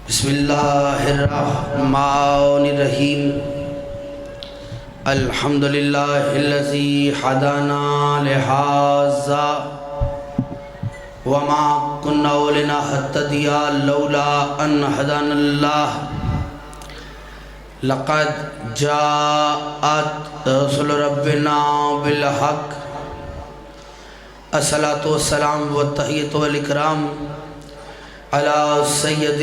بسم اللہ الرحمن الرحیم الحمدللہ الذی ہدانا لہذا وما كنا لنهتدی لولا ان ہدانا اللہ لقد جاءت رسول ربنا بالحق الصلاة والسلام والتحیۃ والاکرام علی سید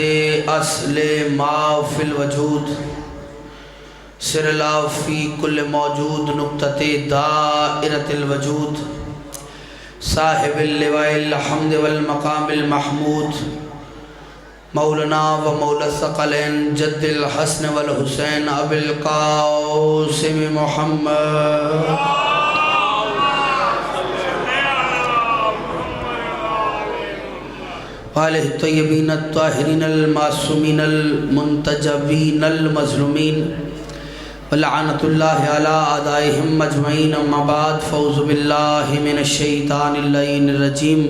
اصل ما فی الوجود سر اللہ فی کل موجود نقطۃ دائرۃ الوجود صاحب اللواء الحمد والمقام المحمود مولانا و مولا الثقلین جد الحسن والحسین ابی القاسم محمد وآلہ الطیبین الطاہرین المعصومین المنتجبین المظلومین ولعنۃ اللہ علی اعدائہم اجمعین اما بعد فاعوذ باللہ من الشیطان اللعین الرجیم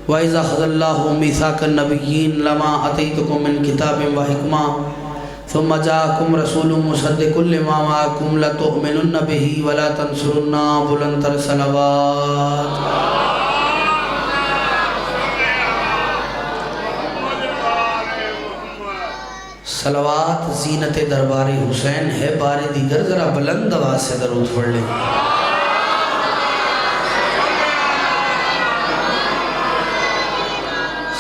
وَإِذَا أَخَذَ اللَّهُ مِيثَاقَ النَّبِيِّينَ لَمَا آتَيْتُكُم مِّن كِتَابٍ وَحِكْمَةٍ ثُمَّ جَاءَكُمْ رَسُولٌ مُصَدِّقٌ لِّمَا مَعَكُمْ لَتُؤْمِنُنَّ بِهِ وَلَا تَنصُرُنَّهُ بُلَندَ الصَّلَوَاتِ صلوات زینت دربار حسین ہے بار دیگر ذرا بلند آواز سے درود پڑھ لیں۔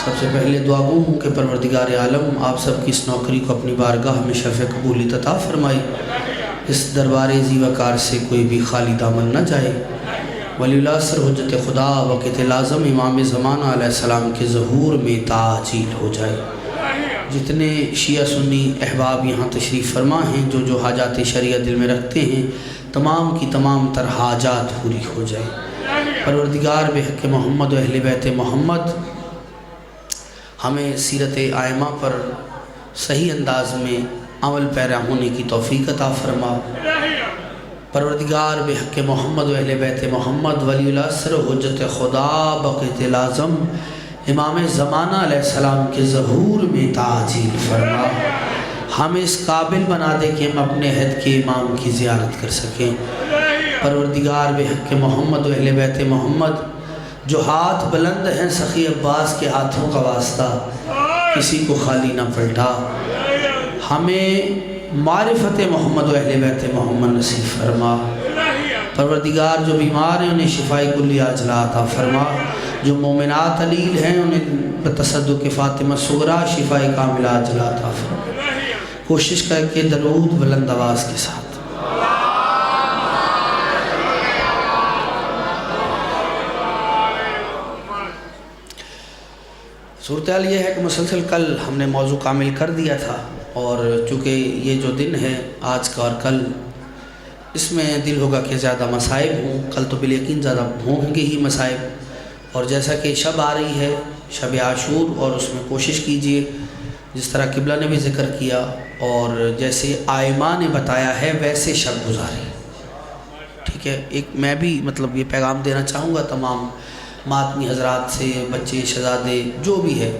سب سے پہلے دعا گو ہوں کہ پروردگار عالم آپ سب کی اس نوکری کو اپنی بارگاہ میں شرف قبولیت عطا فرمائے، اس دربار ذی وقار سے کوئی بھی خالی دامن نہ جائے۔ ولی اللہ سر حجت خدا وقت لازم امام زمانہ علیہ السلام کے ظہور میں تعجیل ہو جائے۔ جتنے شیعہ سنی احباب یہاں تشریف فرما ہیں جو حاجات شریعہ دل میں رکھتے ہیں تمام کی تمام تر حاجات پوری ہو جائے۔ پروردگار بحق محمد و اہل بیت محمد ہمیں سیرت آئمہ پر صحیح انداز میں عمل پیرا ہونے کی توفیق عطا فرما۔ پروردگار بحق محمد و اہل بیت محمد ولی اللہ سر حجت خدا بقیت لازم امام زمانہ علیہ السلام کے ظہور میں تعجیل فرما۔ ہمیں اس قابل بنا دے کہ ہم اپنے عہد کے امام کی زیارت کر سکیں۔ پروردگار بحق محمد و اہل بیت محمد جو ہاتھ بلند ہیں سخی عباس کے ہاتھوں کا واسطہ کسی کو خالی نہ پلٹا۔ ہمیں معرفت محمد و اہل بیت محمد نصیب فرما۔ پروردگار جو بیمار ہیں انہیں شفائی کلی عاجلہ عطا فرما، جو مومنات علیل ہیں انہیں بتصدق فاطمہ صغریٰ شفائی کاملہ عاجلہ عطا فرما۔ کوشش کر کے درود بلند آواز کے ساتھ۔ صورتحال یہ ہے کہ مسلسل کل ہم نے موضوع کامل کر دیا تھا، اور چونکہ یہ جو دن ہے آج کا اور کل، اس میں دل ہوگا کہ زیادہ مصائب ہوں، کل تو بالیقین زیادہ ہوں گے ہی مصائب، اور جیسا کہ شب آ رہی ہے شب عاشور، اور اس میں کوشش کیجئے جس طرح قبلہ نے بھی ذکر کیا اور جیسے آئمہ نے بتایا ہے ویسے شب گزاریں۔ ٹھیک ہے، ایک میں بھی یہ پیغام دینا چاہوں گا تمام ماتمی حضرات سے، بچے شہزادے جو بھی ہے،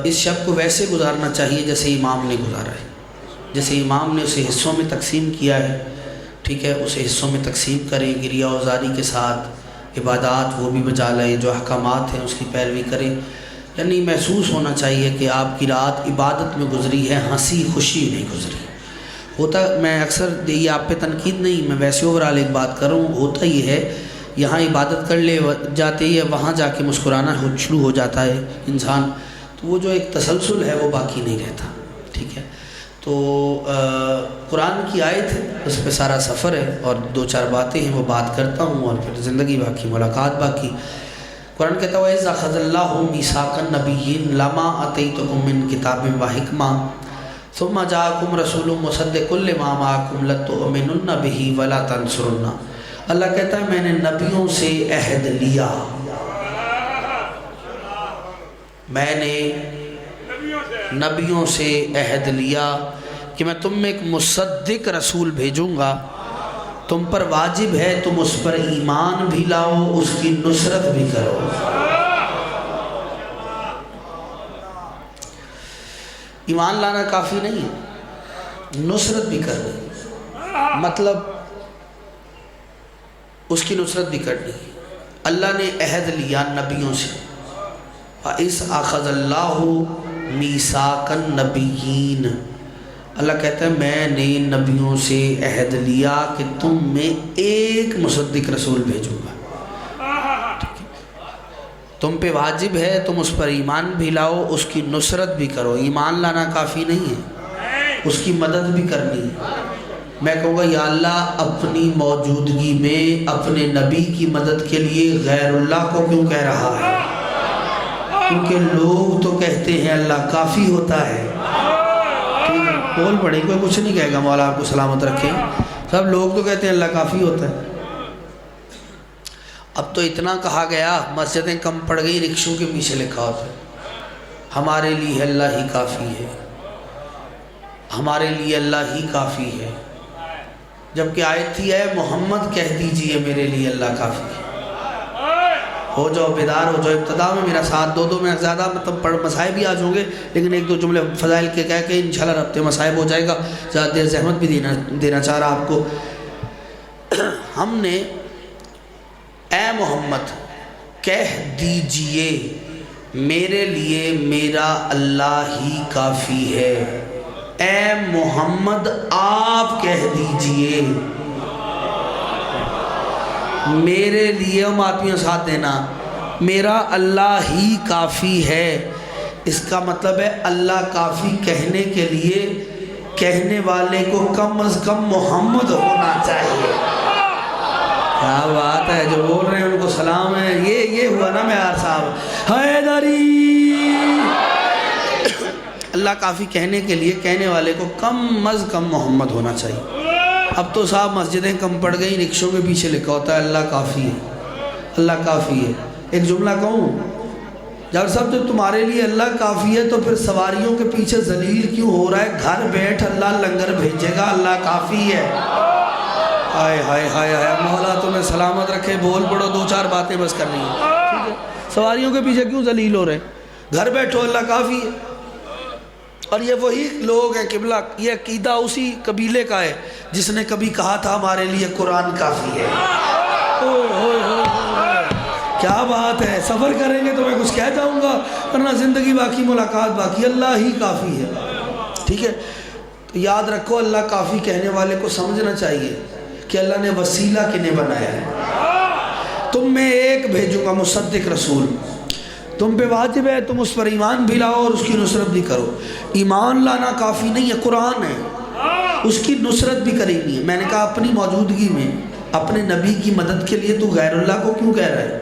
اس شب کو ویسے گزارنا چاہیے جیسے امام نے گزارا ہے، جیسے امام نے اسے حصوں میں تقسیم کیا ہے۔ ٹھیک ہے، اسے حصوں میں تقسیم کریں گریہ وزاری کے ساتھ، عبادات وہ بھی بجا لیں، جو احکامات ہیں اس کی پیروی کریں، یعنی محسوس ہونا چاہیے کہ آپ کی رات عبادت میں گزری ہے، ہنسی خوشی نہیں گزری۔ ہوتا میں اکثر یہ آپ پہ تنقید نہیں، میں ویسے اوورال ایک بات کروں، ہوتا یہ ہے یہاں عبادت کر لے جاتے ہی وہاں جا کے مسکرانا شروع ہو جاتا ہے انسان، تو وہ جو ایک تسلسل ہے وہ باقی نہیں رہتا۔ ٹھیک ہے، تو قرآن کی آیت ہے، اس پہ سارا سفر ہے، اور دو چار باتیں ہیں وہ بات کرتا ہوں اور پھر زندگی باقی، ملاقات باقی۔ قرآن کہتا ہے وَإِذَا أَخَذَ اللَّهُ مِيثَاقَ النَّبِيِّينَ لَمَا آتَيْتُكُم مِّن كِتَابٍ وَحِكْمَةٍ ثُمَّ جَاءَكُمْ رَسُولٌ مُصَدِّقٌ لِّمَا مَعَكُمْ لَتُؤْمِنُنَّ بِهِ وَلَا تَنصُرُنَّهُ۔ اللہ کہتا ہے میں نے نبیوں سے عہد لیا، میں نے نبیوں سے عہد لیا کہ میں تم میں ایک مصدق رسول بھیجوں گا، تم پر واجب ہے تم اس پر ایمان بھی لاؤ، اس کی نصرت بھی کرو۔ ایمان لانا کافی نہیں ہے، نصرت بھی کرنی، مطلب اس کی نصرت بھی کرنی۔ اللہ نے عہد لیا نبیوں سے، وَإِذْ أَخَذَ اللَّهُ مِيثَاقَ النَّبِيِّينَ، اللہ کہتا ہے میں نے نبیوں سے عہد لیا کہ تم میں ایک مصدق رسول بھیجوں گا، تم پہ واجب ہے تم اس پر ایمان بھی لاؤ، اس کی نصرت بھی کرو۔ ایمان لانا کافی نہیں ہے، اس کی مدد بھی کرنی ہے۔ میں کہوں گا یا اللہ اپنی موجودگی میں اپنے نبی کی مدد کے لیے غیر اللہ کو کیوں کہہ رہا ہے؟ کیونکہ لوگ تو کہتے ہیں اللہ کافی ہوتا ہے، ٹھیک ہے، بول پڑے، کوئی کچھ نہیں کہے گا، مولا آپ کو سلامت رکھے، سب لوگ تو کہتے ہیں اللہ کافی ہوتا ہے۔ اب تو اتنا کہا گیا، مسجدیں کم پڑ گئی، رکشوں کے پیچھے لکھا ہوتا ہے ہمارے لیے اللہ ہی کافی ہے، ہمارے لیے اللہ ہی کافی ہے، جبکہ آیت تھی اے محمد کہہ دیجئے میرے لیے اللہ کافی ہے۔ ہو جاؤ بیدار ہو جاؤ، ابتدا میں میرا ساتھ دو میں زیادہ مطلب مسائب بھی آ جاؤں گے، لیکن ایک دو جملے فضائل کے کہہ کے انشاءاللہ ربط مسائب ہو جائے گا، زیادہ دیر زحمت بھی دینا چاہ رہا آپ کو۔ ہم نے اے محمد کہہ دیجئے میرے لیے میرا اللہ ہی کافی ہے، اے محمد آپ کہہ دیجئے میرے لیے، ماتمیوں ساتھ دینا، میرا اللہ ہی کافی ہے۔ اس کا مطلب ہے اللہ کافی کہنے کے لیے کہنے والے کو کم از کم محمد ہونا چاہیے۔ کیا بات ہے، جو بول رہے ہیں ان کو سلام ہے۔ یہ ہوا نا معیار صاحب، حیدری، اللہ کافی کہنے کے لیے کہنے والے کو کم از کم محمد ہونا چاہیے۔ اب تو صاحب مسجدیں کم پڑ گئی، رکشوں کے پیچھے لکھا ہوتا ہے اللہ کافی ہے، اللہ کافی ہے۔ ایک جملہ کہوں، جب صاحب جب تمہارے لیے اللہ کافی ہے تو پھر سواریوں کے پیچھے ذلیل کیوں ہو رہا ہے؟ گھر بیٹھ اللہ لنگر بھیجے گا، اللہ کافی ہے۔ ہائے ہائے ہائے ہائے، مولا تمہیں سلامت رکھے، بول پڑو، دو چار باتیں بس کرنی ہیں، ٹھیک ہے؟ سواریوں کے پیچھے کیوں ذلیل ہو رہے ہیں؟ گھر بیٹھو اللہ کافی ہے۔ اور یہ وہی لوگ ہیں قبلہ، یہ عقیدہ اسی قبیلے کا ہے جس نے کبھی کہا تھا ہمارے لیے قرآن کافی ہے۔ کیا بات ہے، سفر کریں گے تو میں کچھ کہہ جاؤں گا، ورنہ زندگی باقی، ملاقات باقی، اللہ ہی کافی ہے، ٹھیک ہے؟ تو یاد رکھو اللہ کافی کہنے والے کو سمجھنا چاہیے کہ اللہ نے وسیلہ کنہیں بنایا ہے۔ تم میں ایک بھیجوں گا مصدق رسول، تم پہ واجب ہے تم اس پر ایمان بھی لاؤ اور اس کی نصرت بھی کرو۔ ایمان لانا کافی نہیں ہے، قرآن ہے، اس کی نصرت بھی کرنی ہے۔ میں نے کہا اپنی موجودگی میں اپنے نبی کی مدد کے لیے تو غیر اللہ کو کیوں کہہ رہا ہے؟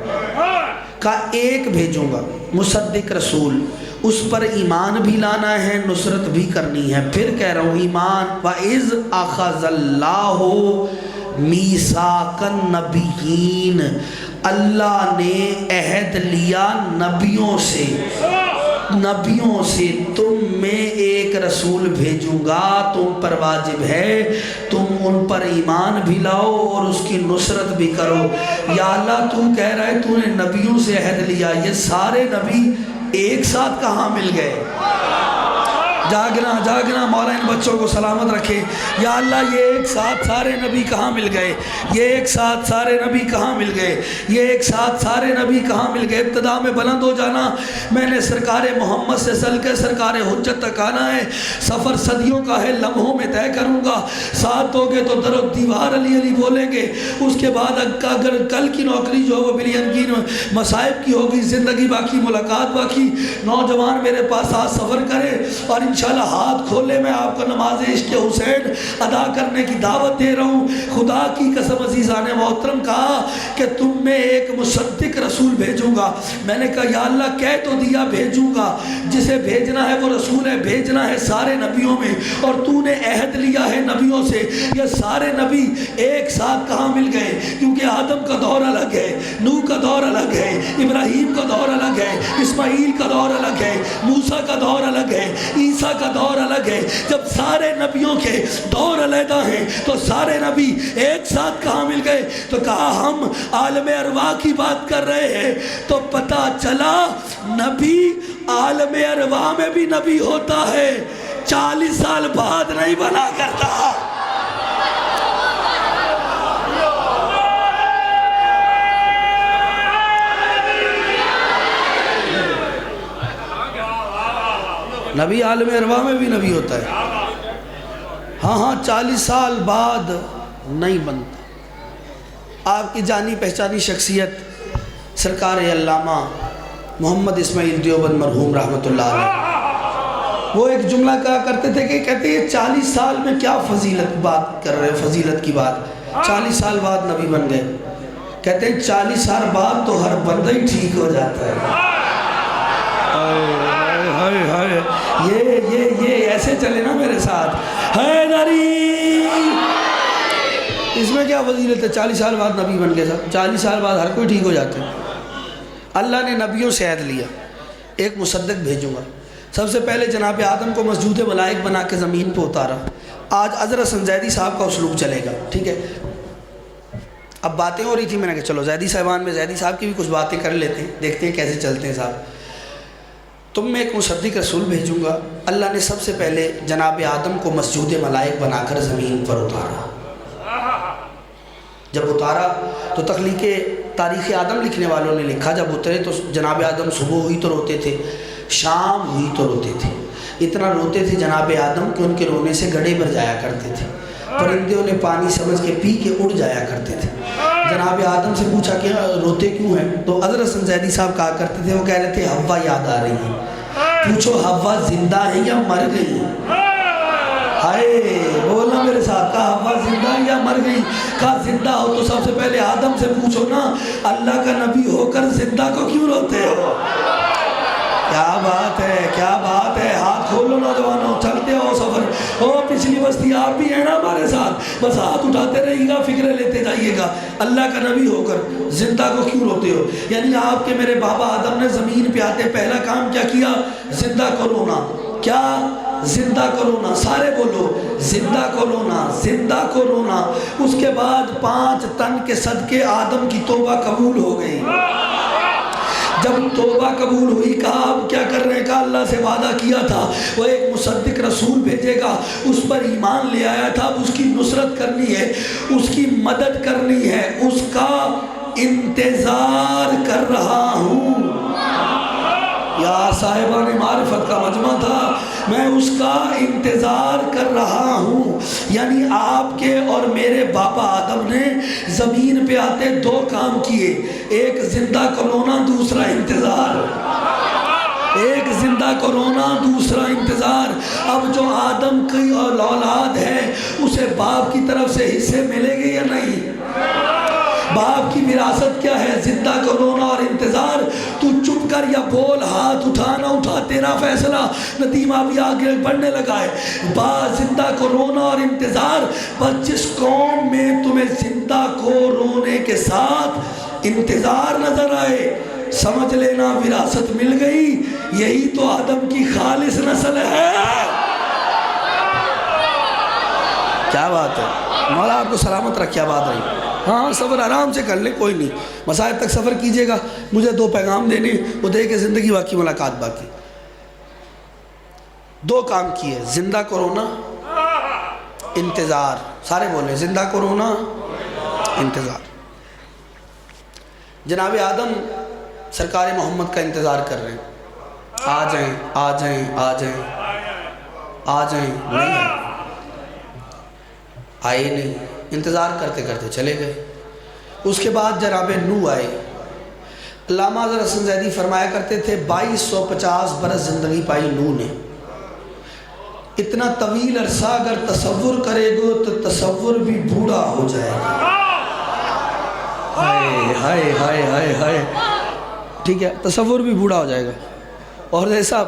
کہا ایک بھیجوں گا مصدق رسول، اس پر ایمان بھی لانا ہے، نصرت بھی کرنی ہے۔ پھر کہہ رہا ہوں ایمان، وَإِذْ أَخَذَ اللَّهُ مِيثَاقَ النَّبِيِّينَ، اللہ نے عہد لیا نبیوں سے، نبیوں سے تم میں ایک رسول بھیجوں گا، تم پر واجب ہے تم ان پر ایمان بھی لاؤ اور اس کی نصرت بھی کرو۔ یا اللہ تو کہہ رہا ہے تو نے نبیوں سے عہد لیا، یہ سارے نبی ایک ساتھ کہاں مل گئے؟ جاگنا جاگنا، مولا ان بچوں کو سلامت رکھے۔ یا اللہ یہ ایک ساتھ سارے نبی کہاں مل گئے؟ یہ ایک ساتھ سارے نبی کہاں مل گئے؟ یہ ایک ساتھ سارے نبی کہاں مل گئے؟ ابتدا میں بلند ہو جانا، میں نے سرکار محمد سے چل کے سرکار حجت تک آنا ہے، سفر صدیوں کا ہے، لمحوں میں طے کروں گا۔ ساتھ ہوگے تو در و دیوار علی علی بولیں گے، اس کے بعد اگر کل کی نوکری جو وہ بلی یقین مصائب کی ہوگی، زندگی باقی، ملاقات باقی، نوجوان میرے پاس آج سفر کرے اور انشاءاللہ ہاتھ کھولے میں آپ کو نماز عشق حسین ادا کرنے کی دعوت دے رہا ہوں۔ خدا کی قسم عزیزان محترم کہا کہ تم میں ایک مصدق رسول بھیجوں گا۔ میں نے کہا یا اللہ کہہ تو دیا بھیجوں گا، جسے بھیجنا ہے وہ رسول ہے، بھیجنا ہے سارے نبیوں میں، اور تو نے عہد لیا ہے نبیوں سے۔ یہ سارے نبی ایک ساتھ کہاں مل گئے؟ کیونکہ آدم کا دور الگ ہے، نوح کا دور الگ ہے، ابراہیم کا دور الگ ہے، اسماعیل کا دور الگ ہے، موسیٰ کا دور الگ ہے، عیسیٰ کا دور الگ ہے۔ جب سارے نبیوں کے دور علیحدہ ہیں تو سارے نبی ایک ساتھ کہاں مل گئے؟ تو کہا ہم عالم ارواح کی بات کر رہے ہیں، تو پتہ چلا نبی عالم ارواح میں بھی نبی ہوتا ہے۔ 40 سال بعد نہیں بنا کرتا۔ نبی عالم ارواح میں بھی نبی ہوتا ہے، ہاں 40 سال بعد نہیں بنتا۔ آپ کی جانی پہچانی شخصیت سرکار علامہ محمد اسماعیل دیوبند مرحوم رحمۃ اللہ علیہ، وہ ایک جملہ کہا کرتے تھے کہ کہتے ہیں 40 سال میں کیا فضیلت بات کر رہے، فضیلت کی بات، 40 سال بعد نبی بن گئے۔ کہتے ہیں 40 سال بعد تو ہر بندہ ہی ٹھیک ہو جاتا ہے۔ یہ ایسے چلے نا میرے ساتھ، حیدری، اس میں کیا فضیلت ہے؟ 40 سال بعد نبی بن گئے صاحب، 40 سال بعد ہر کوئی ٹھیک ہو جاتے ہیں۔ اللہ نے نبیوں سے عہد لیا، ایک مصدق بھیجوں گا۔ سب سے پہلے جناب آدم کو مسجود ملائک بنا کے زمین پہ اتارا۔ آج عذر حسن زیدی صاحب کا اسلوب چلے گا، ٹھیک ہے؟ اب باتیں ہو رہی تھی، میں نے کہا چلو زیدی صاحبان میں زیدی صاحب کی بھی کچھ باتیں کر لیتے ہیں، دیکھتے ہیں کیسے چلتے ہیں صاحب۔ تم میں ایک مصدق رسول بھیجوں گا۔ اللہ نے سب سے پہلے جناب آدم کو مسجود ملائک بنا کر زمین پر اتارا۔ جب اتارا تو تخلیق تاریخ آدم لکھنے والوں نے لکھا، جب اترے تو جناب آدم صبح ہوئی تو روتے تھے، شام ہوئی تو روتے تھے۔ اتنا روتے تھے جناب آدم کہ ان کے رونے سے گڑھے بھر جایا کرتے تھے، پرندے انہیں پانی سمجھ کے پی کے اڑ جایا کرتے تھے۔ جناب آدم سے پوچھا کہ روتے کیوں ہیں؟ تو حضرت حسن زیدی صاحب کہا کرتے تھے، وہ کہہ رہے تھے حوا یاد آ رہی ہے۔ پوچھو حوا زندہ ہے یا مر گئی؟ ہائے بولنا میرے ساتھ، کہا حوا زندہ ہے یا مر گئی؟ کہا زندہ ہو تو سب سے پہلے آدم سے پوچھو نا، اللہ کا نبی ہو کر زندہ کو کیوں روتے ہو؟ کیا بات ہے، کیا بات ہے، ہاتھ کھولو نوجوانوں، چلتے ہو سفر۔ او پچھلی بستی آپ بھی ہیں نا ہمارے ساتھ، بس ہاتھ اٹھاتے رہیے گا، فکریں لیتے جائیے گا۔ اللہ کا نبی ہو کر زندہ کو کیوں روتے ہو؟ یعنی آپ کے میرے بابا آدم نے زمین پہ آتے پہلا کام کیا کیا؟ زندہ کو رونا۔ کیا؟ زندہ کو رونا۔ سارے بولو، زندہ کو رونا، زندہ کو رونا۔ اس کے بعد 5 تن کے صدقے آدم کی توبہ قبول ہو گئی۔ جب توبہ قبول ہوئی، کہا اب کیا کر رہے ہیں؟ کہا اللہ سے وعدہ کیا تھا وہ ایک مصدق رسول بھیجے گا، اس پر ایمان لے آیا تھا، اب اس کی نصرت کرنی ہے، اس کی مدد کرنی ہے، اس کا انتظار کر رہا ہوں۔ یا صاحبان معرفت کا مجمع تھا، میں اس کا انتظار کر رہا ہوں۔ یعنی آپ کے اور میرے بابا آدم نے زمین پہ آتے 2 کام کیے، ایک زندہ کرونا، دوسرا انتظار۔ ایک زندہ کرونا، دوسرا انتظار۔ اب جو آدم کی اولاد ہے اسے باپ کی طرف سے حصے ملے گے یا نہیں؟ باپ کی وراثت کیا ہے؟ زندہ کرونا اور انتظار۔ تو چپ کر یا بول، ہاتھ اٹھا نہ اٹھا تیرا فیصلہ۔ ندیم ابھی آگے بڑھنے لگا ہے۔ زندہ کرونا اور انتظار، بس جس قوم میں تمہیں زندہ کو رونے کے ساتھ انتظار نظر آئے، سمجھ لینا وراثت مل گئی۔ یہی تو آدم کی خالص نسل ہے۔ کیا بات ہے، مولا آپ کو سلامت رکھے، آباد رہی۔ ہاں سفر آرام سے کر لیں، کوئی نہیں، مساجد تک سفر کیجئے گا۔ مجھے 2 پیغام دینے، وہ دے کے زندگی باقی، ملاقات باقی۔ 2 کام کیے، زندہ کرونا، انتظار۔ سارے بولیں، زندہ کرونا، انتظار۔ جناب آدم سرکار محمد کا انتظار کر رہے ہیں، آ جائیں آ جائیں آ جائیں آ جائیں، نہیں آئے نہیں، انتظار کرتے کرتے چلے گئے۔ اس کے بعد جناب نوح آئے۔ علامہ حضرت حسن زیدی فرمایا کرتے تھے 2250 برس زندگی پائی نوح نے۔ اتنا طویل عرصہ اگر تصور کرے گو تو تصور بھی بوڑھا ہو جائے گا۔ ہائے ہائے ہائے ہائے ہائے، ٹھیک ہے، تصور بھی بوڑھا ہو جائے گا۔ اور جیسا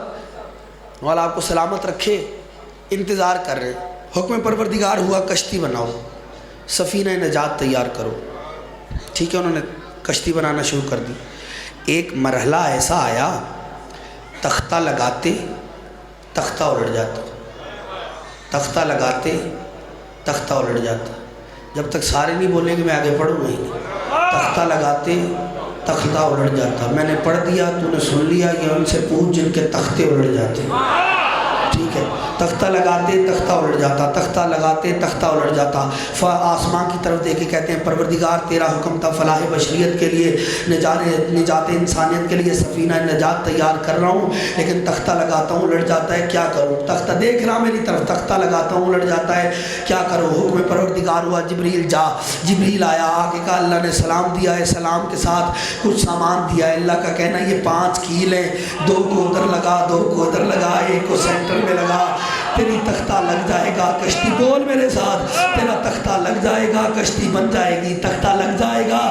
مولا آپ کو سلامت رکھے، انتظار کر رہے ہیں۔ حکم پروردگار ہوا کشتی بناؤ، سفینہ نجات تیار کرو، ٹھیک ہے، انہوں نے کشتی بنانا شروع کر دی۔ ایک مرحلہ ایسا آیا، تختہ لگاتے تختہ الٹ جاتا، تختہ لگاتے تختہ الٹ جاتا۔ جب تک سارے نہیں بولیں کہ میں آگے پڑھوں گا ہی نہیں۔ تختہ لگاتے تختہ الٹ جاتا۔ میں نے پڑھ دیا، تو نے سن لیا، یہ ان سے پوچھ جن کے تختے الٹ جاتے، ٹھیک ہے۔ تختہ لگاتے تختہ الٹ جاتا، تختہ لگاتے تختہ الٹ جاتا۔ آسمان کی طرف دیکھ کے کہتے ہیں پروردگار تیرا حکم تھا فلاح بشریت کے لیے، نجات انسانیت کے لیے سفینہ نجات تیار کر رہا ہوں، لیکن تختہ لگاتا ہوں الٹ جاتا ہے، کیا کروں؟ تختہ دیکھ رہا میری طرف، تختہ لگاتا ہوں الٹ جاتا ہے، کیا کروں؟ حکم پروردگار ہوا جبریل جا۔ جبریل آیا، آگے کا اللہ نے سلام دیا ہے، سلام کے ساتھ کچھ سامان دیا ہے۔ اللہ کا کہنا یہ 5 کیل ہیں، 2 کو ادھر لگا، 2 کو ادھر لگا، 1 کو سینٹر میں لگا، تیری تختہ لگ جائے گا کشتی، بول میرے ساتھ، تیرا تختہ لگ جائے گا کشتی بن جائے گی، تختہ لگ جائے گا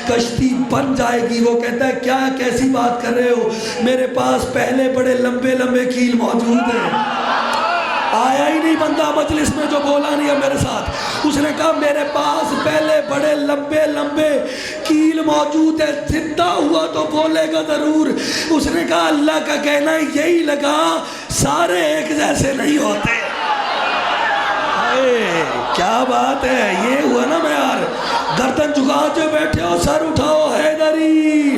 کشتی بن جائے گی۔ وہ کہتا ہے کیا کیسی بات کر رہے ہو، میرے پاس پہلے بڑے لمبے لمبے کیل موجود ہیں۔ آیا ہی نہیں بندہ مجلس میں جو بولا نہیں ہے میرے ساتھ، اس نے کہا میرے پاس پہلے بڑے لمبے لمبے کیل موجود ہے، زندہ ہوا تو بولے گا ضرور۔ اس نے کہا اللہ کا کہنا ہے یہی لگا، سارے ایک جیسے نہیں ہوتے۔ کیا بات ہے، یہ ہوا نا معیار۔ گردن جھکا جو بیٹھے ہو سر اٹھاؤ، حیدری۔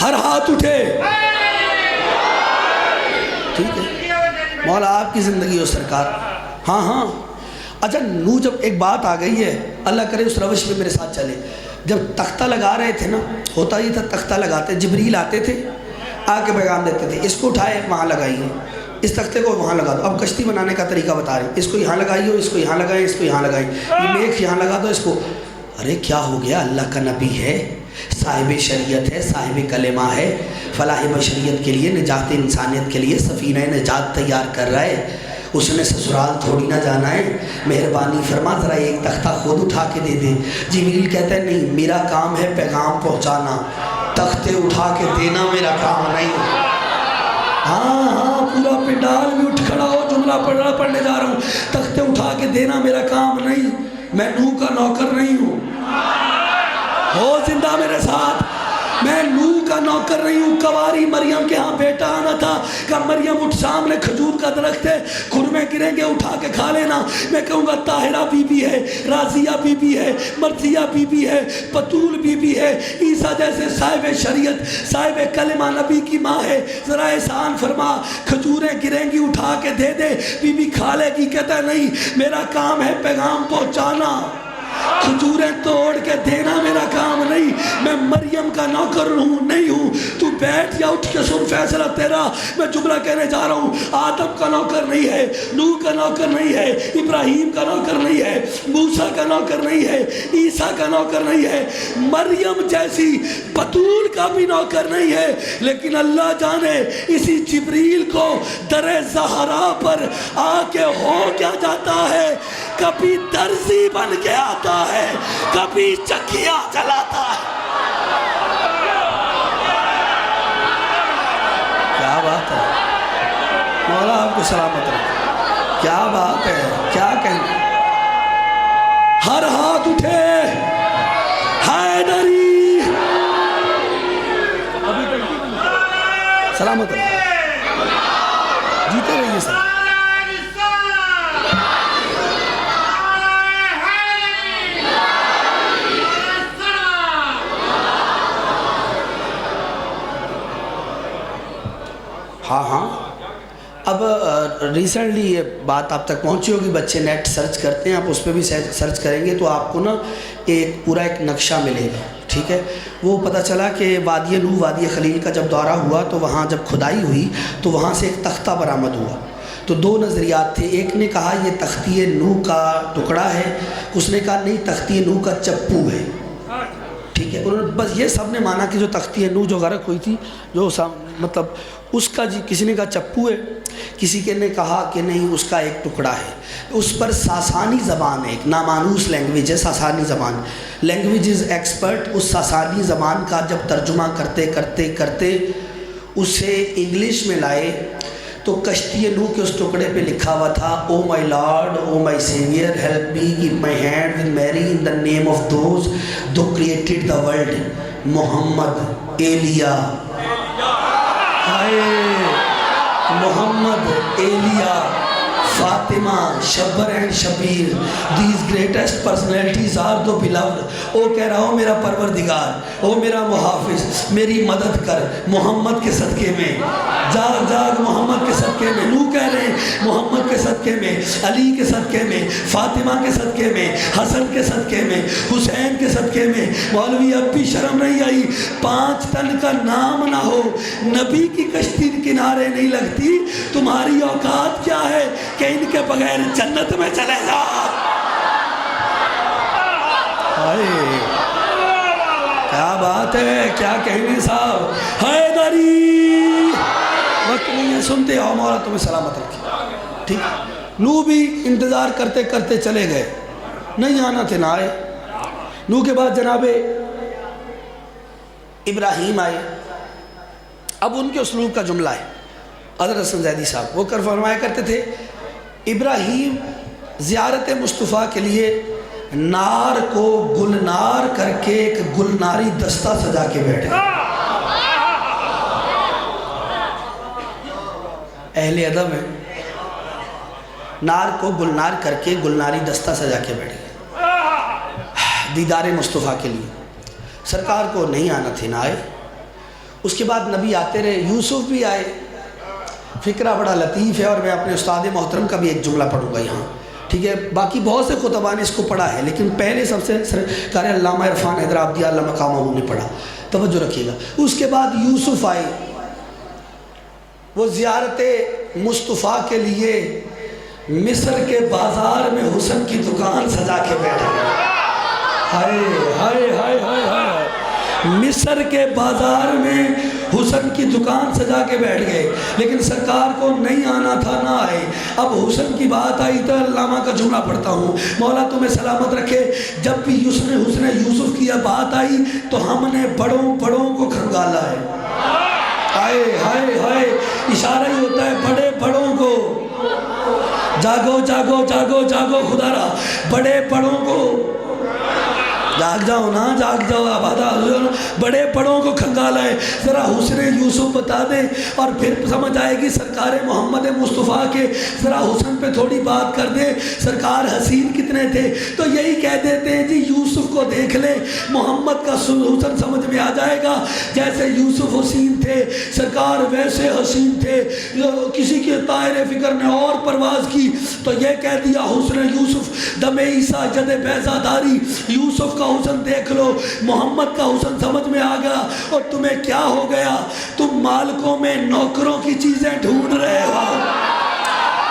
ہر ہاتھ اٹھے، ٹھیک ہے مولا آپ کی زندگی ہو سرکار۔ ہاں ہاں اچھا نو، جب ایک بات آ گئی ہے، اللہ کرے اس روش پہ میرے ساتھ چلے۔ جب تختہ لگا رہے تھے نا، ہوتا یہ تھا تختہ لگاتے جبریل آتے تھے، آ کے پیغام دیتے تھے اس کو اٹھائے وہاں لگائیے، اس تختے کو وہاں لگا دو۔ اب کشتی بنانے کا طریقہ بتا رہے ہیں، اس کو یہاں لگائیے، اس کو یہاں لگائیں، اس کو یہاں لگائیں، یہ میخ یہاں لگا دو اس کو۔ ارے کیا ہو گیا، اللہ کا نبی ہے، صاحب شریعت ہے، صاحب کلمہ ہے، فلاح بشریت کے لیے، نجات انسانیت کے لیے سفینہ نجات تیار کر رہا ہے، اس نے سسرال تھوڑی نہ جانا ہے، مہربانی فرما ذرا ایک تختہ خود اٹھا کے دے دے۔ جبریل کہتا ہے نہیں، میرا کام ہے پیغام پہنچانا، تختے اٹھا کے دینا میرا کام نہیں۔ ہاں ہاں پورا پنڈال بھی اٹھ کھڑا ہو، جملہ پڑھنے جا رہا ہوں، تختے اٹھا کے دینا میرا کام نہیں، میں نوح کا نوکر نہیں ہوں۔ ہو زندہ میرے ساتھ، میں نوح کا نوکر نہیں ہوں۔ کواری مریم کے ہاں بیٹا آنا تھا، کہ مریم اٹھ، سامنے کھجور کا درخت ہے، کھرمے گریں گے اٹھا کے کھا لینا۔ میں کہوں گا طاہرہ بی بی ہے، راضیہ بی بی ہے، مرضیہ بی بی ہے، بطول بی بی ہے، عیسیٰ جیسے صاحب شریعت صاحب کلمہ نبی کی ماں ہے، ذرا احسان فرما، کھجوریں گریں گی اٹھا کے دے دے، بی بی کھا لے گی۔ کہتا ہے نہیں، میرا کام ہے پیغام پہنچانا، کھجوریں توڑ کے دینا میرا کام نہیں، میں مریم کا نوکر ہوں نہیں ہوں۔ تو بیٹھ یا اٹھ کے سن، فیصلہ تیرا۔ میں جملہ کہنے جا رہا ہوں، آدم کا نوکر نہیں ہے، نوح کا نوکر نہیں ہے، ابراہیم کا نوکر نہیں ہے، موسیٰ کا نوکر نہیں ہے، عیسیٰ کا نوکر نہیں ہے، مریم جیسی بطول کا بھی نوکر نہیں ہے، لیکن اللہ جانے اسی جبریل کو در زہرا پر آ کے ہو کیا جاتا ہے، کبھی درزی بن کے آتا ہے، کبھی چکیاں چلاتا ہے۔ کیا بات ہے، مولا آپ کو سلامت رکھے، کیا بات ہے، کیا کہیں۔ ہر ہاتھ اٹھے، حیدری، سلامت رکھے، جیتے رہیے سر۔ ہاں ہاں اب ریسنٹلی یہ بات آپ تک پہنچی ہوگی، بچے نیٹ سرچ کرتے ہیں، آپ اس پہ بھی سرچ کریں گے تو آپ کو نا ایک پورا ایک نقشہ ملے گا، ٹھیک ہے۔ وہ پتہ چلا کہ وادی نوح وادی خلیل کا جب دورہ ہوا تو وہاں جب کھدائی ہوئی تو وہاں سے ایک تختہ برآمد ہوا، تو 2 نظریات تھے۔ ایک نے کہا یہ تختی نوح کا ٹکڑا ہے، اس نے کہا نہیں تختی نوح کا چپو ہے، ٹھیک ہے۔ انہوں نے بس یہ سب نے مانا کہ جو تختی نوح جو غرق ہوئی تھی، جو مطلب اس کا کسی نے کہا چپو ہے، کسی کے نے کہا کہ نہیں اس کا ایک ٹکڑا ہے۔ اس پر ساسانی زبان ہے، ایک نامانوس لینگویج ہے ساسانی زبان، لینگویجز ایکسپرٹ اس ساسانی زبان کا جب ترجمہ کرتے کرتے کرتے اسے انگلش میں لائے تو کشتی نوح کے اس ٹکڑے پہ لکھا ہوا تھا، oh my lord, oh my saviour, help me, keep my hand with میری in the name of those who created the world, Muhammad, ایلیا، محمد، ایلیا، Fatima, Fatima, Shabbar and Shabir, these greatest personalities are the beloved. او کہہ رہا ہوں میرا پروردگار، او میرا محافظ، میری مدد کر محمد کے صدقے میں، جاگ جاگ محمد کے صدقے میں. نو کہہ رہے ہیں محمد کے صدقے میں، علی کے صدقے میں، فاطمہ کے صدقے میں، حسن کے صدقے میں، حسین کے صدقے میں. مولوی اب بھی شرم نہیں آئی؟ 5 تن کا نام نہ ہو، نبی کی کشتی کنارے نہیں لگتی. تمہاری اوقات کیا ہے کہ ان کے بغیر جنت میں چلے جا؟ کیا بات ہے، کیا کہنے صاحب. حیدری وقت نہیں ہے، سنتے ہو مولا تمہیں سلامت رکھے. ٹھیک، نو بھی انتظار کرتے کرتے چلے گئے، نہیں آنا تھے نہ آئے. نو کے بعد جناب ابراہیم آئے. اب ان کے اسلوب کا جملہ ہے. حضرت حسن زیدی صاحب وہ فرمایا کرتے تھے ابراہیم زیارت مصطفیٰ کے لیے نار کو گلنار کر کے ایک گلناری دستہ سجا کے بیٹھے. اہل ادب ہے، نار کو گلنار کر کے گلناری دستہ سجا کے بیٹھے دیدار مصطفیٰ کے لیے. سرکار کو نہیں آنا تھے نہ آئے. اس کے بعد نبی آتے رہے، یوسف بھی آئے. فکرہ بڑا لطیف ہے اور میں اپنے استاد محترم کا بھی ایک جملہ پڑھوں گا یہاں، ٹھیک ہے. باقی بہت سے خطبہ نے اس کو پڑھا ہے لیکن پہلے سب سے سرکار علامہ عرفان حیدر عبدی اللہ مقامہ نے پڑھا. توجہ رکھیے گا. اس کے بعد یوسف آئے، وہ زیارت مصطفیٰ کے لیے مصر کے بازار میں حسن کی دکان سجا کے بیٹھ گئے. ہائے ہائے ہائے ہائے ہائے، مصر کے بازار میں حسن کی دکان سجا کے بیٹھ گئے. لیکن سرکار کو نہیں آنا تھا نہ آئے. اب حسن کی بات آئی تو علامہ کا جملہ پڑھتا ہوں، مولا تمہیں سلامت رکھے. جب بھی حسن یوسف کی بات آئی تو ہم نے بڑوں کو کھنگالا ہے. ہائے ہائے ہائے، اشارہ ہی ہوتا ہے بڑے بڑوں کو. جاگو جاگو جاگو جاگو خدا را، بڑے بڑوں کو جاگ جاؤ نا، جاگ جاؤ آبادہ. بڑے بڑوں کو کھنگالا ہے. ذرا حسن یوسف بتا دیں اور پھر سمجھ آئے گی سرکار محمد مصطفیٰ کے. ذرا حسن پہ تھوڑی بات کر دیں، سرکار حسین کتنے تھے تو یہی کہہ دیتے ہیں جی یوسف کو دیکھ لیں، محمد کا حسن سمجھ میں آ جائے گا. جیسے یوسف حسین تھے سرکار ویسے حسین تھے. کسی کے طائر فکر نے اور پرواز کی تو یہ کہہ دیا حسن یوسف دم عیسیٰ جد بیضہ داری. یوسف کا حسن دیکھ لو، محمد کا حسن سمجھ میں آ گیا. اور تمہیں کیا ہو گیا؟ تم مالکوں میں نوکروں کی چیزیں ڈھونڈ رہے ہو.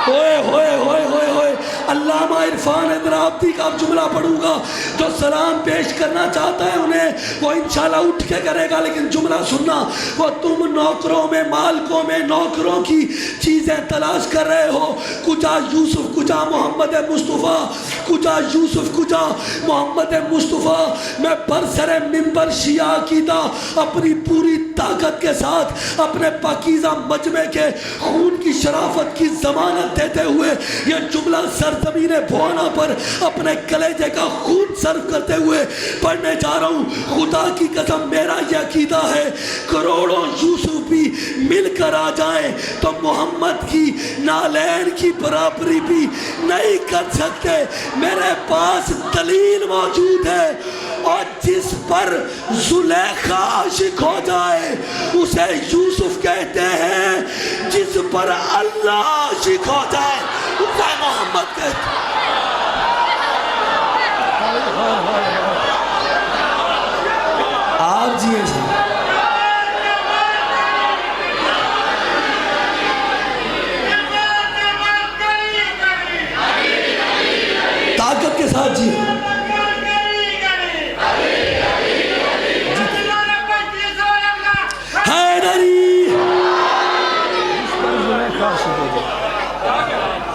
ہوئے ہوئے ہوئے ہوئے ہوئے. علامہ عرفان حیدر عبدی کا جملہ پڑھوں گا، جو سلام پیش کرنا چاہتا ہے انہیں وہ انشاءاللہ اٹھ کے کرے گا، لیکن جملہ سننا. وہ تم نوکروں میں مالکوں میں نوکروں کی چیزیں تلاش کر رہے ہو. کجا یوسف کجا محمد مصطفیٰ، کجا یوسف کجا محمد مصطفیٰ. میں برسر منبر شیعہ عقیدہ اپنی پوری طاقت کے ساتھ اپنے پاکیزہ مجمع کے خون کی شرافت کی ضمانت دیتے ہوئے یہ جملہ سرزمین بوانا پر اپنے کلیجے کا خون صرف کرتے ہوئے پڑھنے جا رہا ہوں. خدا کی قسم میرا یہ عقیدہ ہے کروڑوں یوسف بھی مل کر آ جائیں تو محمد کی نالین کی برابری بھی نہیں کر سکتے. میرے پاس دلیل موجود ہے، اور جس پر زلیخا عاشق ہو جائے اسے یوسف کہتے ہیں، جس پر اللہ عاشق ہو جائے اسے محمد کہتے ہیں. آپ جی ایسے طاقت کے ساتھ جی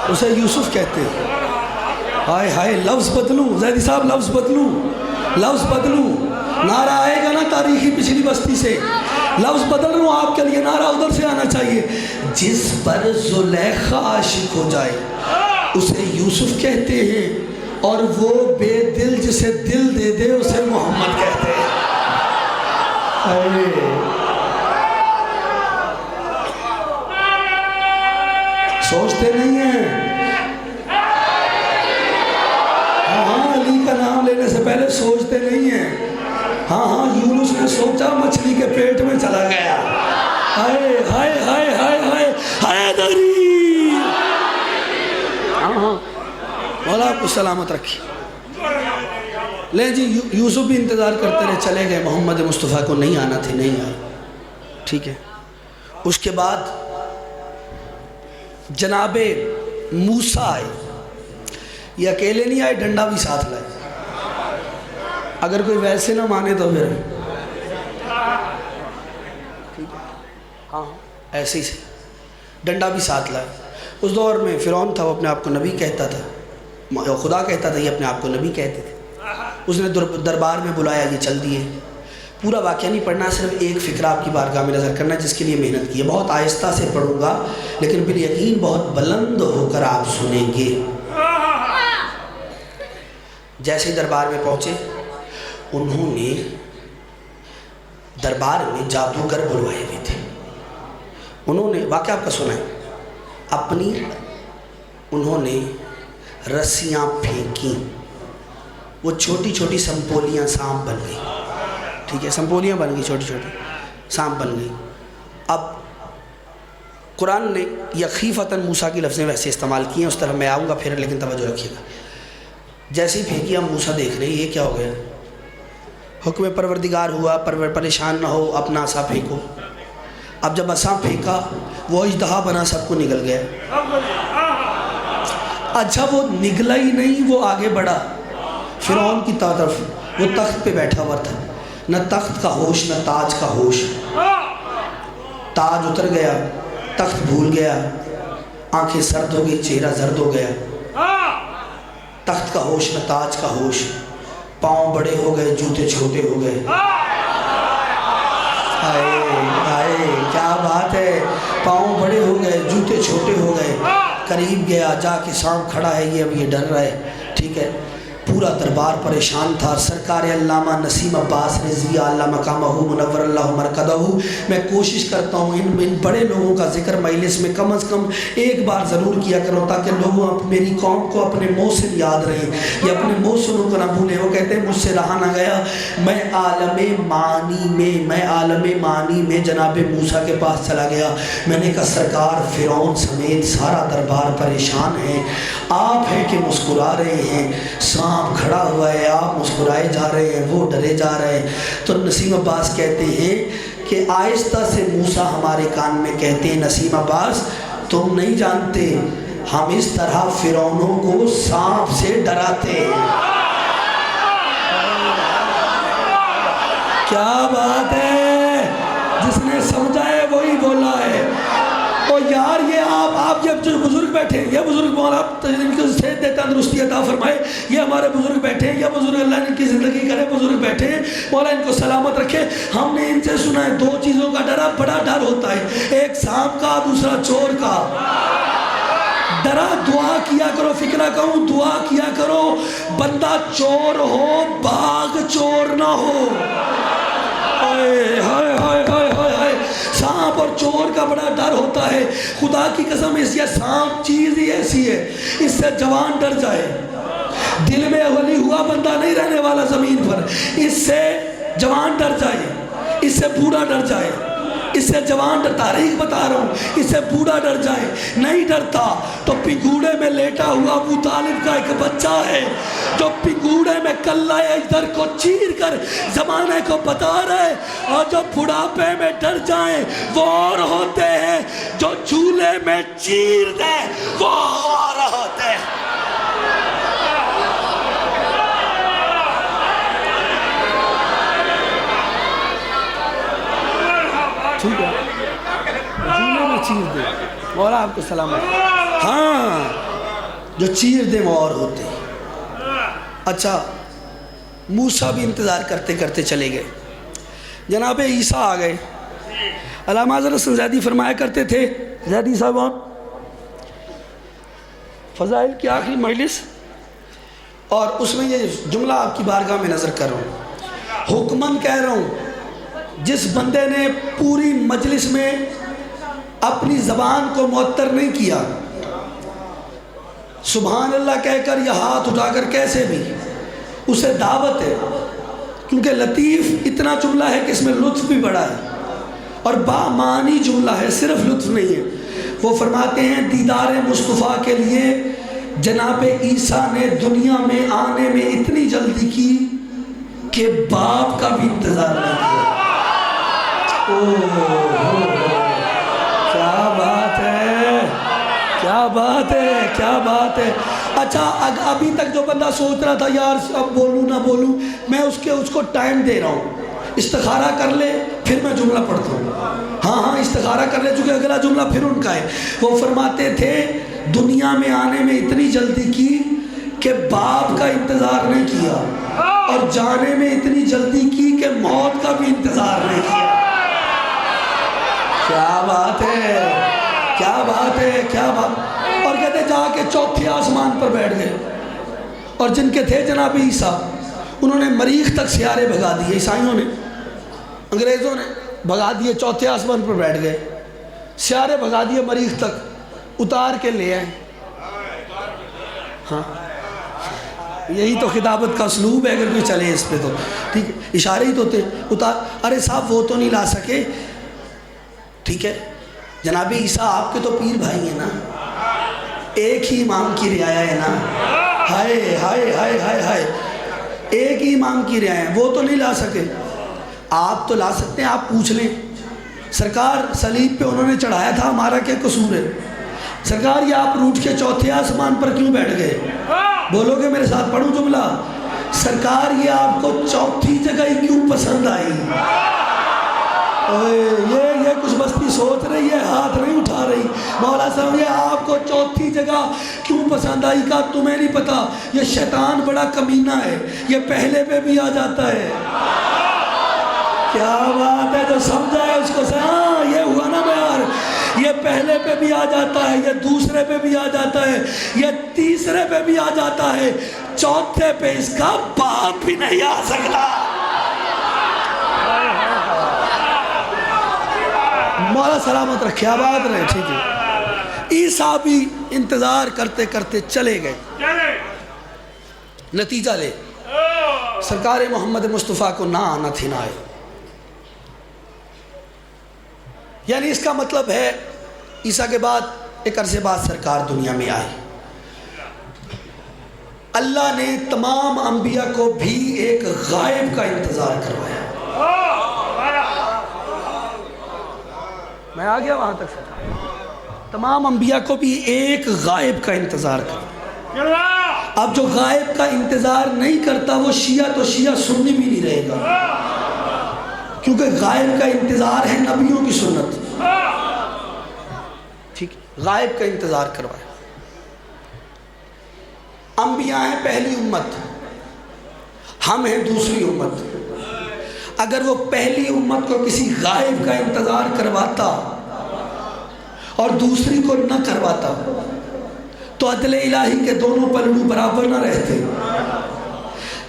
اسے یوسف کہتے ہیں. ہائے ہائے، لفظ بدلوں زیدی صاحب، لفظ بدلوں، لفظ بدلوں. نعرہ آئے گا نا تاریخی پچھلی بستی سے، لفظ بدل رہا ہوں آپ کے لیے، نعرہ ادھر سے آنا چاہیے. جس پر زلیخا عاشق ہو جائے اسے یوسف کہتے ہیں، اور وہ بے دل جسے دل دے دے اسے محمد کہتے ہیں. سوچتے نہیں ہیں. پہلے سوچتے نہیں ہیں. ہاں یونس نے سوچا مچھلی کے پیٹ میں چلا گیا. ہائے ہائے ہائے ہائے ہائے ہائے دری. مولا آپ کو سلامت رکھی. لیں جی یوسف بھی انتظار کرتے رہے, چلے گئے. محمد مصطفیٰ کو نہیں آنا تھی, نہیں آئے. ٹھیک ہے. اس کے بعد جناب موسیٰ آئے. یہ اکیلے نہیں آئے, ڈنڈا بھی ساتھ لائے. اگر کوئی ویسے نہ مانے تو پھر ہاں ایسے ہی سے ڈنڈا بھی ساتھ لائے. اس دور میں فرعون تھا, وہ اپنے آپ کو نبی کہتا تھا, خدا کہتا تھا, یہ اپنے آپ کو نبی کہتے تھے. اس نے دربار میں بلایا, یہ چل دیے. پورا واقعہ نہیں پڑھنا, صرف ایک فکرہ آپ کی بارگاہ میں نظر کرنا جس کے لیے محنت کی ہے. بہت آہستہ سے پڑھوں گا لیکن بالیقین بہت بلند ہو کر آپ سنیں گے. جیسے دربار میں پہنچے, انہوں نے دربار میں جادوگر بلوائے ہوئے تھے. انہوں نے واقعہ آپ کا سنا ہے, انہوں نے رسیاں پھینکی, وہ چھوٹی چھوٹی سمپولیاں سانپ بن گئی. ٹھیک ہے, سمپولیاں بن گئی, چھوٹی چھوٹی سانپ بن گئی. اب قرآن نے یخیفتاً موسیٰ کی لفظیں ویسے استعمال کی ہیں, اس طرح میں آؤں گا پھر, لیکن توجہ رکھیے گا. جیسے ہی پھینکی, ہم موسیٰ دیکھ رہے ہیں یہ کیا ہو گیا. حکم پروردگار ہوا, پریشان نہ ہو, اپنا عصا پھینکو. اب جب عصا پھینکا, وہ اژدہا بنا, سب کو نگل گیا. اچھا وہ نگلا ہی نہیں, وہ آگے بڑھا فرعون کی طرف. وہ تخت پہ بیٹھا ہوا تھا, نہ تخت کا ہوش نہ تاج کا ہوش. تاج اتر گیا, تخت بھول گیا, آنکھیں سرد ہو گئی, چہرہ زرد ہو گیا. تخت کا ہوش نہ تاج کا ہوش. پاؤں بڑے ہو گئے, جوتے چھوٹے ہو گئے. ہائے کیا بات ہے, پاؤں بڑے ہو گئے, جوتے چھوٹے ہو گئے. قریب گیا, جا کے سانپ کھڑا ہے, یہ اب یہ ڈر رہا ہے. ٹھیک ہے, پورا دربار پریشان تھا. سرکار علامہ نسیم عباس رضی اللہ مقامہ منور اللہ مرکزہ, میں کوشش کرتا ہوں ان بڑے لوگوں کا ذکر مجلس میں کم از کم ایک بار ضرور کیا کرو, تاکہ لوگ میری قوم کو اپنے محسن یاد رہیں, یا اپنے محسنوں کو نہ بھولیں. وہ کہتے ہیں مجھ سے رہا نہ گیا, میں عالم معنی میں جناب موسیٰ کے پاس چلا گیا. میں نے کہا سرکار فرعون سمیت سارا دربار پریشان ہے, آپ ہیں کہ مسکرا رہے ہیں. سانپ کھڑا ہوا ہے, آپ مسکرائے جا رہے ہیں, وہ ڈرے جا رہے ہیں. تو نسیم عباس کہتے ہیں کہ آہستہ سے موسیٰ ہمارے کان میں کہتے ہیں, نسیم عباس تم نہیں جانتے ہم اس طرح فرعونوں کو سانپ سے ڈراتے ہیں. کیا بات ہے, جس نے سمجھا ہے وہی بولا ہے. اور یار یہ آپ جب جو بزرگ بیٹھے ہیں, یہ بزرگ مولا ان کو صحت دے, تندرستی عطا فرمائے. یہ ہمارے بزرگ بیٹھے ہیں, یہ بزرگ اللہ ان کی زندگی کرے, بزرگ بیٹھے ہیں, مولا ان کو سلامت رکھے. ہم نے ان سے سنا ہے 2 چیزوں کا ڈرا, بڑا ڈر ہوتا ہے, ایک سانپ کا, دوسرا چور کا. ڈرا دعا کیا کرو, فکرہ کہوں دعا کیا کرو, بندہ چور ہو باغ چور نہ ہو. ہائے ہائے ہائے ہائے ہائے, سانپ اور چور کا بڑا ڈر ہوتا ہے. خدا کی قسم اس یہ سانپ چیز ہی ایسی ہے, اس سے جوان ڈر جائے. دل میں ولی ہوا بندہ نہیں رہنے والا زمین پر. اس سے جوان ڈر جائے, اس سے بوڑھا ڈر جائے. اس سے جوان ڈر, تاریخ بتا رہا ہوں, اس سے بوڑھا ڈر جائے. نہیں ڈرتا تو پنگوڑے میں لیٹا ہوا ابو طالب کا ایک بچہ ہے جو پنگوڑے میں کلہ اجدر کو چیر کر زمانے کو بتا رہے. اور جو بڑھاپے میں ڈر جائیں وہ اور ہوتے ہیں, جو چولہے میں چیر دیں وہ اور ہوتے ہیں. ٹھیک ہے, چولہے میں چیر دیں, مولا آپ کو سلامت. ہاں جو چیر دیں وہ اور ہوتے ہیں. اچھا موسیٰ بھی انتظار کرتے کرتے چلے گئے. جناب عیسیٰ آ گئے. علامہ حضرت زیدی فرمایا کرتے تھے, زیدی صاحبان فضائل کی آخری مجلس, اور اس میں یہ جملہ آپ کی بارگاہ میں نظر کر رہا ہوں, حکمن کہہ رہا ہوں, جس بندے نے پوری مجلس میں اپنی زبان کو معطر نہیں کیا, سبحان اللہ کہہ کر یا ہاتھ اٹھا کر کیسے بھی, اسے دعوت ہے، کیونکہ لطیف اتنا جملہ ہے کہ اس میں لطف بھی بڑا ہے اور بامعنی جملہ ہے، صرف لطف نہیں ہے۔ وہ فرماتے ہیں دیدار مصطفیٰ کے لیے جناب عیسیٰ نے دنیا میں آنے میں اتنی جلدی کی کہ باپ کا بھی انتظار نہیں کیا۔ کیا بات ہے، کیا بات ہے، کیا بات ہے۔ اچھا ابھی تک جو بندہ سوچ رہا تھا یار اب بولوں نہ بولوں، میں اس کو ٹائم دے رہا ہوں، استخارہ کر لے پھر میں جملہ پڑھتا ہوں۔ ہاں استخارہ کر لے، چونکہ اگلا جملہ پھر ان کا ہے۔ وہ فرماتے تھے دنیا میں آنے میں اتنی جلدی کی کہ باپ کا انتظار نہیں کیا، اور جانے میں اتنی جلدی کی کہ موت کا بھی انتظار نہیں کیا۔ کیا بات ہے، کیا بات ہے، کیا بات۔ اور کہتے جا کے چوتھے آسمان پر بیٹھ گئے، اور جن کے تھے جناب عیسیٰ انہوں نے مریخ تک سیارے بھگا دیے، عیسائیوں نے، انگریزوں نے بھگا دیے، چوتھے آسمان پر بیٹھ گئے، سیارے بھگا دیے مریخ تک، اتار کے لے آئے۔ ہاں یہی تو خطابت کا اسلوب ہے، اگر کوئی چلے اس پہ تو ٹھیک ہے، اشارے ہی تو تھے، اتار۔ ارے صاحب وہ تو نہیں لا سکے، ٹھیک ہے، جناب عیسیٰ آپ کے تو پیر بھائی ہیں نا، ایک ہی امام کی رعایا ہے نا، ہائے ہائے ہائے ہائے ہائے، ایک ہی امام کی رعایا ہے، وہ تو نہیں لا سکے، آپ تو لا سکتے ہیں۔ آپ پوچھ لیں سرکار صلیب پہ انہوں نے چڑھایا تھا، ہمارا کیا قصور ہے؟ سرکار یہ آپ روٹ کے چوتھے آسمان پر کیوں بیٹھ گئے؟ بولو گے میرے ساتھ، پڑھوں جملہ، سرکار یہ آپ کو چوتھی جگہ ہی کیوں پسند آئی؟ یہ کچھ بستی سوچ رہی ہے، ہاتھ نہیں اٹھا رہی۔ مولا صاحب یہ آپ کو چوتھی جگہ کیوں پسند آئی؟ کا تمہیں نہیں پتا، یہ شیطان بڑا کمینہ ہے، یہ پہلے پہ بھی آ جاتا ہے۔ کیا بات ہے، جو سمجھا ہے اس کو ہاں یہ ہوا نا بیار، یہ پہلے پہ بھی آ جاتا ہے، یہ دوسرے پہ بھی آ جاتا ہے، یہ تیسرے پہ بھی آ جاتا ہے، چوتھے پہ اس کا باپ بھی نہیں آ سکتا۔ مولا سلامت رکھے، آباد رہے، ٹھیک ہے۔ عیسیٰ بھی انتظار کرتے کرتے چلے گئے، نتیجہ لے سرکار محمد مصطفیٰ کو نہ آنا تھی، نہ آئے۔ یعنی اس کا مطلب ہے عیسیٰ کے بعد ایک عرصے بعد سرکار دنیا میں آئے۔ اللہ نے تمام انبیاء کو بھی ایک غائب کا انتظار کروایا۔ میں آ گیا وہاں تک، تمام انبیاء کو بھی ایک غائب کا انتظار کروایا۔ اب جو غائب کا انتظار نہیں کرتا وہ شیعہ تو شیعہ سنی بھی نہیں رہے گا، کیونکہ غائب کا انتظار ہے نبیوں کی سنت، ٹھیک، غائب کا انتظار کروایا۔ انبیاء ہیں پہلی امت، ہم ہیں دوسری امت۔ اگر وہ پہلی امت کو کسی غائب کا انتظار کرواتا اور دوسری کو نہ کرواتا تو عدل الہی کے دونوں پہلو برابر نہ رہتے۔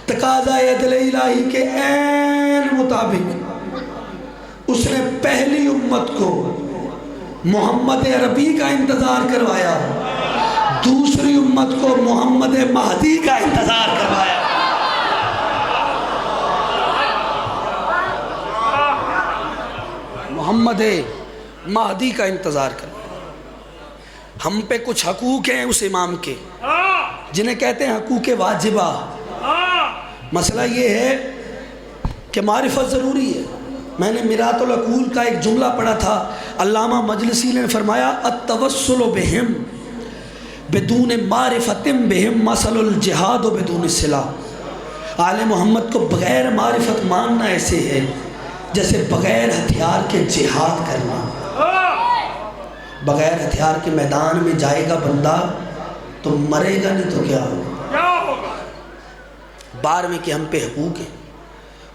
تقاضۂ عدل الہی کے عین مطابق اس نے پہلی امت کو محمد عربی کا انتظار کروایا، دوسری امت کو محمد مہدی کا انتظار کروایا۔ محمد مہدی کا انتظار کروایا۔ ہم پہ کچھ حقوق ہیں اس امام کے جنہیں کہتے ہیں حقوق واجبہ۔ مسئلہ یہ ہے کہ معرفت ضروری ہے۔ میں نے میرات العقول کا ایک جملہ پڑھا تھا، علامہ مجلسی نے فرمایا التوسل بہم بدون معرفت بہم مثل الجہاد و بدون صلاح۔ آل محمد کو بغیر معرفت ماننا ایسے ہے جیسے بغیر ہتھیار کے جہاد کرنا۔ بغیر ہتھیار کے میدان میں جائے گا بندہ تو مرے گا نہیں تو کیا ہوگا؟ بار میں کہ ہم پہ حقوق ہیں،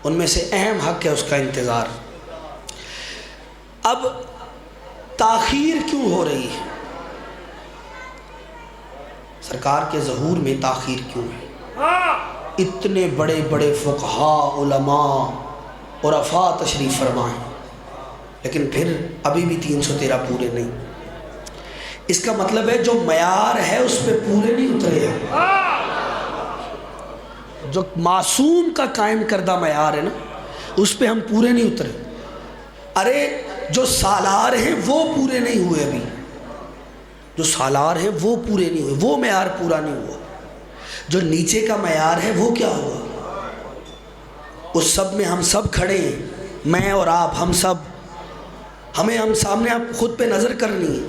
ان میں سے اہم حق ہے اس کا انتظار۔ اب تاخیر کیوں ہو رہی ہے؟ سرکار کے ظہور میں تاخیر کیوں ہے؟ اتنے بڑے بڑے فقہاء، علماء، عرفاء تشریف فرما ہیں، لیکن پھر ابھی بھی 313 پورے نہیں۔ اس کا مطلب ہے جو معیار ہے اس پہ پورے نہیں اترے ہیں۔ جو معصوم کا قائم کردہ معیار ہے نا اس پہ ہم پورے نہیں اترے. ارے جو سالار ہیں وہ پورے نہیں ہوئے ابھی, جو سالار ہیں وہ پورے نہیں ہوئے, وہ معیار پورا نہیں ہوا. جو نیچے کا معیار ہے وہ کیا ہوا؟ اس سب میں ہم سب کھڑے ہیں, میں اور آپ, ہم سب, ہم سامنے آپ خود پہ نظر کرنی ہے.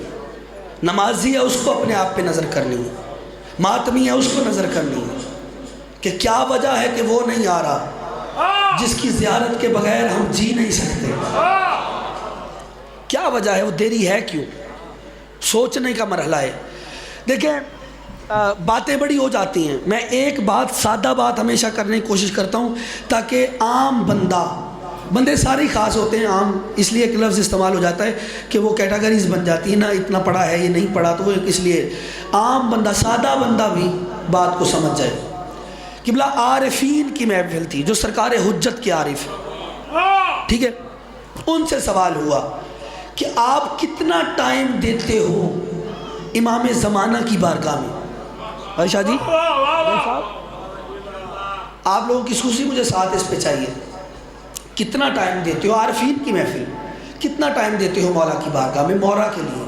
نمازی ہے اس کو اپنے آپ پہ نظر کرنی ہے, ماتمی ہے اس کو نظر کرنی ہے کہ کیا وجہ ہے کہ وہ نہیں آ رہا جس کی زیارت کے بغیر ہم جی نہیں سکتے. کیا وجہ ہے, وہ دیری ہے کیوں؟ سوچنے کا مرحلہ ہے. دیکھیں باتیں بڑی ہو جاتی ہیں. میں ایک بات, سادہ بات ہمیشہ کرنے کی کوشش کرتا ہوں تاکہ عام بندے سارے خاص ہوتے ہیں, عام اس لیے ایک لفظ استعمال ہو جاتا ہے کہ وہ کیٹاگریز بن جاتی ہیں نا, اتنا پڑھا ہے یہ نہیں پڑھا, تو وہ اس لیے عام بندہ, سادہ بندہ بھی بات کو سمجھ جائے. قبلہ عارفین کی محفل تھی جو سرکار حجت کے عارف ہیں, ٹھیک ہے, ان سے سوال ہوا کہ آپ کتنا ٹائم دیتے ہو امام زمانہ کی بارگاہ میں. عائشہ جی آپ لوگوں کی خصوصی مجھے ساتھ اس پہ چاہیے. کتنا ٹائم دیتے ہو, عارفین کی محفل, کتنا ٹائم دیتے ہو مولا کی بارگاہ میں مورا کے لیے؟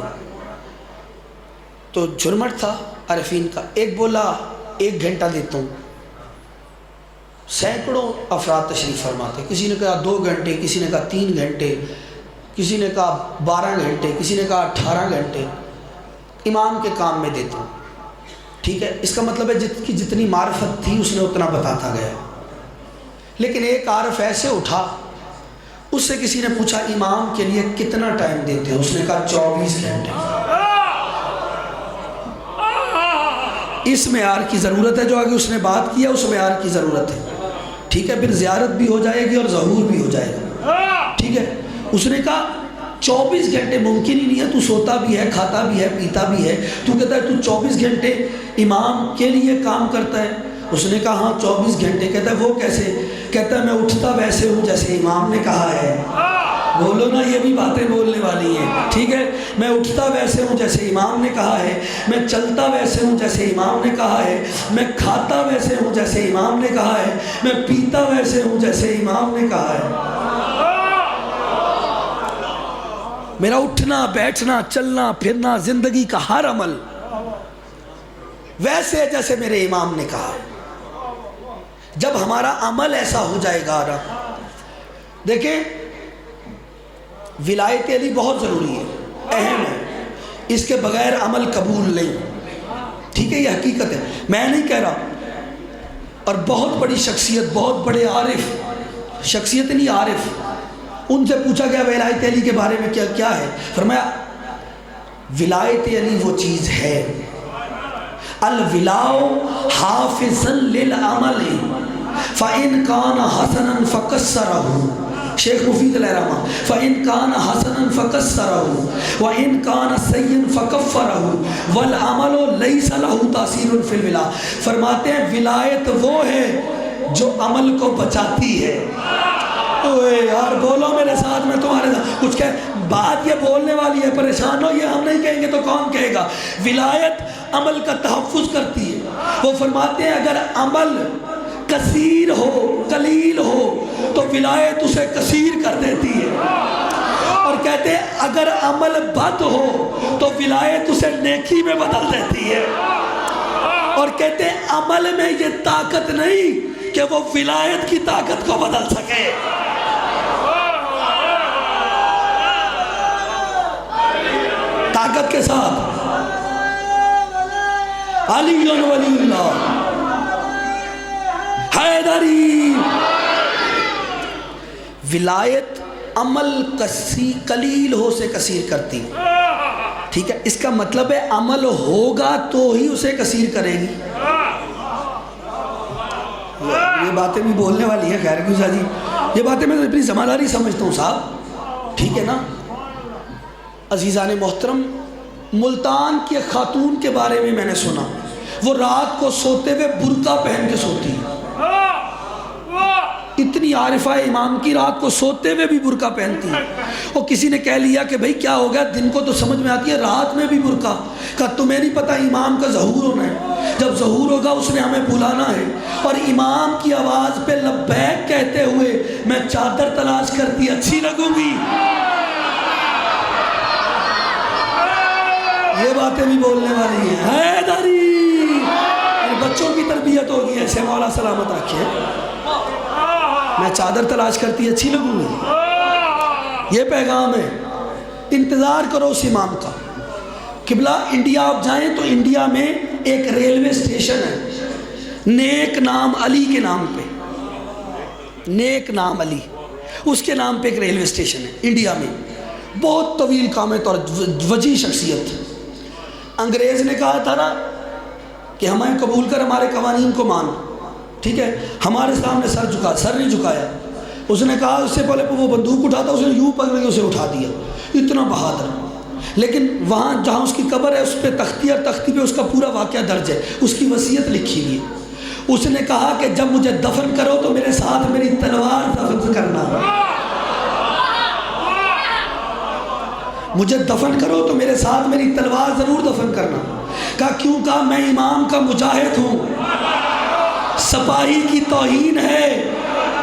تو جھرمٹ تھا عارفین کا. ایک بولا 1 گھنٹہ دیتا ہوں. سینکڑوں افراد تشریف فرماتے, کسی نے کہا 2 گھنٹے, کسی نے کہا 3 گھنٹے, کسی نے کہا 12 گھنٹے, کسی نے کہا 18 گھنٹے امام کے کام میں دیتا ہوں. ٹھیک ہے, اس کا مطلب ہے کی جتنی معرفت تھی اس نے اتنا بتاتا گیا. لیکن ایک عارف ایسے اٹھا, اس سے کسی نے پوچھا امام کے لیے کتنا ٹائم دیتے ہو؟ اس نے کہا 24 گھنٹے. اس معیار کی ضرورت ہے جو آگے اس نے بات کیا, اس معیار کی ضرورت ہے. ٹھیک ہے, پھر زیارت بھی ہو جائے گی اور ظہور بھی ہو جائے گا. ٹھیک ہے, اس نے کہا 24 گھنٹے ممکن ہی نہیں ہے, تو سوتا بھی ہے, کھاتا بھی ہے, پیتا بھی ہے, تو کہتا ہے تو 24 گھنٹے امام کے لیے کام کرتا ہے. اس نے کہا ہاں 24 گھنٹے. کہتا ہے وہ کیسے؟ کہتا ہے میں اٹھتا ویسے ہوں جیسے امام نے کہا ہے. بولو نا, یہ بھی باتیں بولنے والی ہیں. ٹھیک ہے, میں اٹھتا ویسے ہوں جیسے امام نے کہا ہے, میں چلتا ویسے ہوں جیسے امام نے کہا ہے, میں کھاتا ویسے ہوں جیسے امام نے کہا ہے, میں پیتا ویسے ہوں جیسے امام نے کہا ہے. میرا اٹھنا بیٹھنا چلنا پھرنا زندگی کا ہر عمل ویسے جیسے میرے امام نے کہا ہے. جب ہمارا عمل ایسا ہو جائے گا نا, دیکھیں ولایت علی بہت ضروری ہے, اہم ہے, اس کے بغیر عمل قبول نہیں. ٹھیک ہے, یہ حقیقت ہے, میں نہیں کہہ رہا. اور بہت بڑی شخصیت, بہت بڑے عارف, شخصیت نہیں عارف, ان سے پوچھا گیا ولایت علی کے بارے میں کیا ہے؟ فرمایا ولایت علی وہ چیز ہے, الولاء حافظا للعمل فإن كان حسنا فكسره. شیخ مفید علیہ الرحمہ, فإن كان حسنا فكسره وإن كان سيئا فكفره والعمل ليس له تاثیر في الولاء. فرماتے ہیں ولایت وہ ہے جو عمل کو بچاتی ہے. اوے یار بولو میرے ساتھ, میں تمہارے ساتھ کچھ بات یہ بولنے والی ہے, پریشان ہو, یہ ہم نہیں کہیں گے تو کون کہے گا. ولایت عمل کا تحفظ کرتی ہے. وہ فرماتے ہیں اگر عمل کثیر ہو, قلیل ہو, تو ولایت اسے کثیر کر دیتی ہے. اور کہتے ہیں اگر عمل بد ہو تو ولایت اسے نیکی میں بدل دیتی ہے. اور کہتے ہیں عمل میں یہ طاقت نہیں کہ وہ ولایت کی طاقت کو بدل سکے. طاقت کے ساتھ علی ولی اللہ حیدری. ولایت عمل قلیل ہو سے کثیر کرتی. ٹھیک ہے, اس کا مطلب ہے عمل ہوگا تو ہی اسے کثیر کرے گی. یہ باتیں بھی بولنے والی ہیں, خیر کیوں جی, یہ باتیں میں اپنی ذمہ داری سمجھتا ہوں صاحب. ٹھیک ہے نا. عزیزان محترم, ملتان کی ایک خاتون کے بارے میں نے سنا, وہ رات کو سوتے ہوئے برقع پہن کے سوتی ہے. اتنی عارفہ امام کی رات کو سوتے ہوئے بھی برقع پہنتی ہے. اور کسی نے کہہ لیا کہ بھئی کیا ہو گیا، دن کو تو سمجھ میں آتی ہے، رات میں بھی برقع. کہا تمہیں نہیں پتہ امام کا ظہور ہونا ہے، جب ظہور ہوگا اس نے ہمیں بلانا ہے، اور امام کی آواز پہ لبیک کہتے ہوئے میں چادر تلاش کرتی اچھی لگوں گی. یہ باتیں بھی بولنے والی ہیں. حیدری، بچوں کی تربیت ہوگی ایسے، مولا سلامت رکھے. میں چادر تلاش کرتی اچھی لگوں گی. یہ پیغام ہے. انتظار کرو اس امام کا. قبلہ انڈیا آپ جائیں تو انڈیا میں ایک ریلوے اسٹیشن ہے نیک نام علی کے نام پہ. نیک نام علی، اس کے نام پہ ایک ریلوے اسٹیشن ہے انڈیا میں. بہت طویل قامت اور وجیح شخصیت. انگریز نے کہا تھا نا کہ ہمیں قبول کر، ہمارے قوانین کو مان، ٹھیک ہے. ہمارے سامنے سر نہیں جھکایا. اس نے کہا، اس سے پہلے وہ بندوق اٹھاتا، اس نے یوں پکڑ کے اسے اٹھا دیا. اتنا بہادر. لیکن وہاں جہاں اس کی قبر ہے اس پہ تختی، اور تختی پہ اس کا پورا واقعہ درج ہے، اس کی وصیت لکھی ہوئی ہے. اس نے کہا کہ جب مجھے دفن کرو تو میرے ساتھ میری تلوار دفن کرنا. مجھے دفن کرو تو میرے ساتھ میری تلوار ضرور دفن کرنا. کہا کیوں؟ کہا میں امام کا مجاہد ہوں. سپاہی کی توہین ہے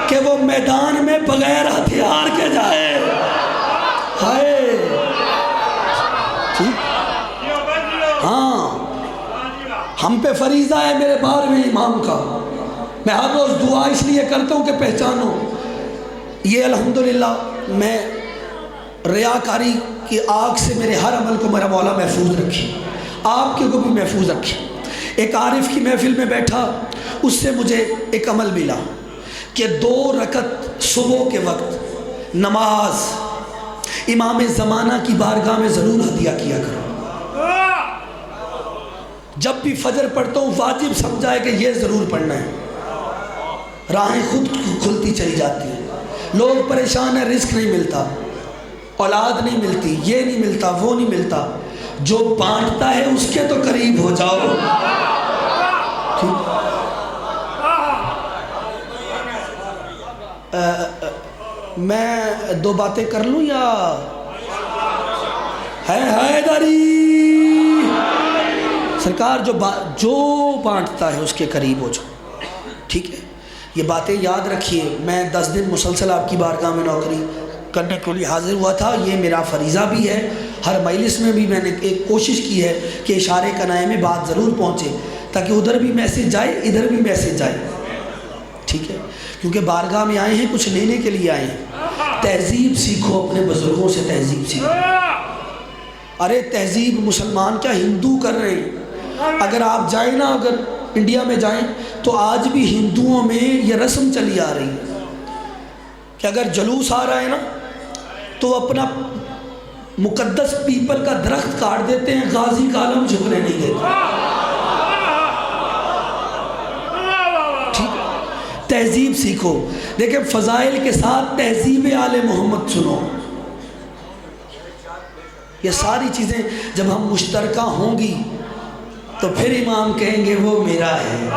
کہ وہ میدان میں بغیر ہتھیار کے جائے. ہائے، ہاں، ہم پہ فریضہ ہے میرے 12ویں امام کا. میں ہر روز دعا اس لیے کرتا ہوں کہ پہچانو. یہ الحمدللہ میں ریاکاری کی آگ سے میرے ہر عمل کو میرا مولا محفوظ رکھے، آپ کے کو بھی محفوظ رکھے. ایک عارف کی محفل میں بیٹھا، اس سے مجھے ایک عمل ملا کہ 2 رکعت صبح کے وقت نماز امام زمانہ کی بارگاہ میں ضرور ہدیہ کیا کرو. جب بھی فجر پڑھتا ہوں واجب سمجھا ہے کہ یہ ضرور پڑھنا ہے. راہیں خود کھلتی چلی جاتی ہیں. لوگ پریشان ہیں، رزق نہیں ملتا، اولاد نہیں ملتی، یہ نہیں ملتا، وہ نہیں ملتا. جو بانٹتا ہے اس کے تو قریب ہو جاؤ. میں 2 باتیں کر لوں یا ہے حیدری؟ سرکار جو بانٹتا ہے اس کے قریب ہو جاؤ. ٹھیک ہے، یہ باتیں یاد رکھیے. میں 10 دن مسلسل آپ کی بارگاہ میں نوکری کرنے کے لیے حاضر ہوا تھا. یہ میرا فریضہ بھی ہے. ہر مجلس میں بھی میں نے ایک کوشش کی ہے کہ اشارے کنائے میں بات ضرور پہنچے، تاکہ ادھر بھی میسج جائے، ادھر بھی میسج جائے. ٹھیک ہے، کیونکہ بارگاہ میں آئے ہیں، کچھ لینے کے لیے آئے ہیں. تہذیب سیکھو، اپنے بزرگوں سے تہذیب سیکھو. ارے تہذیب مسلمان کیا ہندو کر رہے ہیں. اگر آپ جائیں نا، اگر انڈیا میں جائیں تو آج بھی ہندوؤں میں یہ رسم چلی آ رہی ہے کہ اگر جلوس آ رہا ہے نا تو اپنا مقدس پیپل کا درخت کاٹ دیتے ہیں، غازی کا علم جھکنے نہیں دیتے. تہذیب سیکھو. دیکھیں فضائل کے ساتھ تہذیب آل محمد سنو. یہ ساری چیزیں جب ہم مشترکہ ہوں گی تو پھر امام کہیں گے وہ میرا ہے.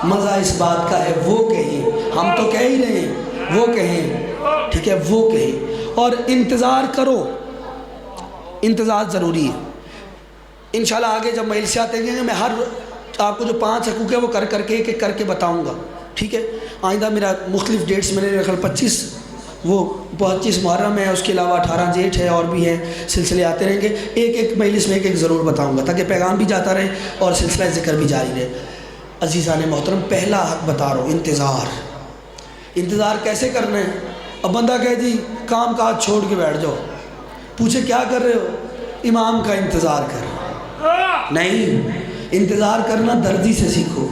مزہ اس بات کا ہے وہ کہیں، ہم تو کہہ ہی رہے ہیں وہ کہیں. ٹھیک ہے، وہ کہیں. اور انتظار کرو، انتظار ضروری ہے. انشاءاللہ آگے جب محل سے آتے ہیں میں ہر آپ کو جو 5 حقوق ہے وہ کر کے ایک ایک کر کے بتاؤں گا. ٹھیک ہے، آئندہ میرا مختلف ڈیٹس میں نے رکھا 25 وہ 25 محرم ہے، اس کے علاوہ 18 جیٹھ ہے، اور بھی ہیں. سلسلے آتے رہیں گے. ایک ایک مجلس میں ایک ایک ضرور بتاؤں گا تاکہ پیغام بھی جاتا رہے اور سلسلہ ذکر بھی جاری رہے. عزیزان محترم، پہلا حق بتا رہا ہوں، انتظار. انتظار کیسے کرنا ہے؟ اب بندہ کہے جی کام کاج چھوڑ کے بیٹھ جاؤ، پوچھے کیا کر رہے ہو؟ امام کا انتظار کر. نہیں، انتظار کرنا دردی سے سیکھو.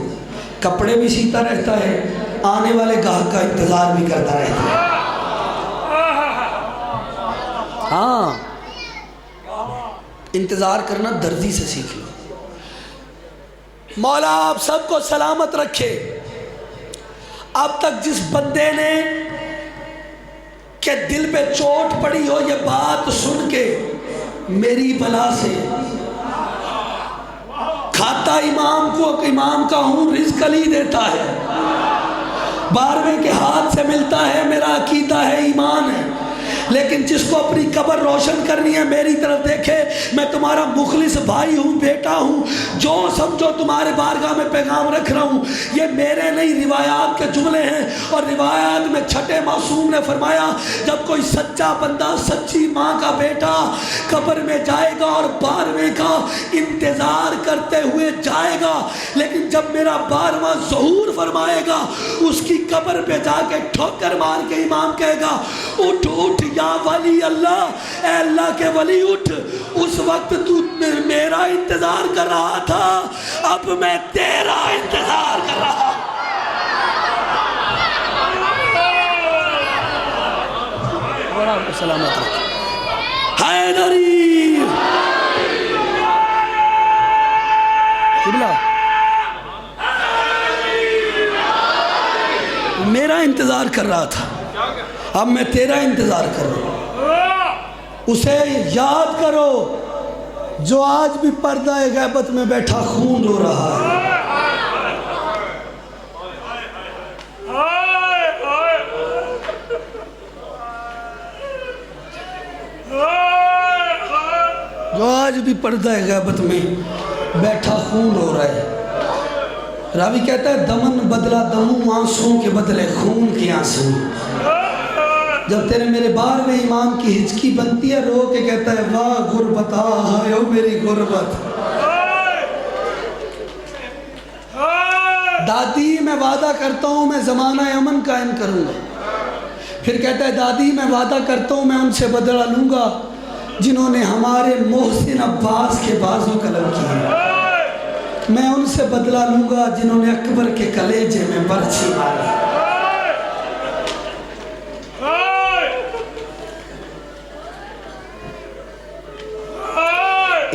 کپڑے بھی سیتا رہتا ہے، آنے والے گاہک کا انتظار بھی کرتا رہتا ہے. ہاں، انتظار کرنا دردی سے سیکھ لو. مولا آپ سب کو سلامت رکھے. اب تک جس بندے نے کہ دل پہ چوٹ پڑی ہو یہ بات سن کے میری بلا سے، کھاتا امام کا ہوں، رزق علی دیتا ہے. 12ویں کے ہاتھ سے ملتا ہے میرا عقیدہ ہے، ایمان ہے، لیکن جس کو اپنی قبر روشن کرنی ہے میری طرف دیکھے، میں تمہارا مخلص بھائی ہوں، بیٹا ہوں، جو سمجھو تمہارے بارگاہ میں پیغام رکھ رہا ہوں، یہ میرے نہیں روایات کے جملے ہیں۔ اور روایات میں چھٹے معصوم نے فرمایا جب کوئی سچا بندہ، سچی ماں کا بیٹا قبر میں جائے گا اور 12ویں کا انتظار کرتے ہوئے جائے گا، لیکن جب میرا 12واں ظہور فرمائے گا اس کی قبر پہ جا کے ٹھوکر مار کے امام کہے گا اٹھ اٹھ یا ولی اللہ، اے اللہ کے ولی اٹھ، اس وقت تو میرا انتظار کر رہا تھا، اب میں تیرا انتظار کر رہا ہوں۔ سلامت حیدری قبلہ، میرا انتظار کر رہا تھا، اب میں تیرا انتظار کر رہا ہوں۔ اسے یاد کرو جو آج بھی پردہ غیبت میں بیٹھا خون رو رہا ہے، جو آج بھی پردہ غیبت میں بیٹھا خون رو رہا ہے۔ راوی کہتا ہے دمن بدلا دموں، آنسوں کے بدلے خون کی آنسوں۔ جب تیرے میرے 12ویں امام کی ہچکی بنتی ہے، رو کے کہتا ہے واہ غربتا، ہائے او میری غربت۔ دادی میں وعدہ کرتا ہوں میں زمانہ امن قائم کروں گا۔ پھر کہتا ہے دادی میں وعدہ کرتا ہوں میں ان سے بدلہ لوں گا جنہوں نے ہمارے محسن عباس کے بازو قلم کیے، میں ان سے بدلہ لوں گا جنہوں نے اکبر کے کلیجے میں برچھی ماری۔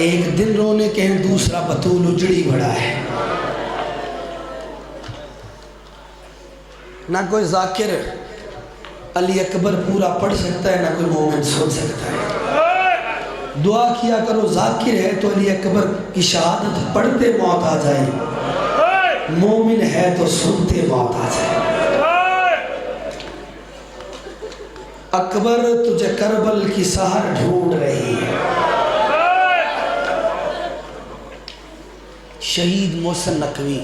ایک دن رونے کے ہیں، دوسرا بطول اجڑی بڑا ہے۔ نہ کوئی ذاکر علی اکبر پورا پڑھ سکتا ہے، نہ کوئی مومن سن سکتا ہے۔ دعا کیا کرو ذاکر ہے تو علی اکبر کی شہادت پڑھتے موت آ جائے، مومن ہے تو سنتے موت آ جائے۔ اکبر تجھے کربل کی سحر ڈھونڈ رہی ہے۔ شہید محسن نقوی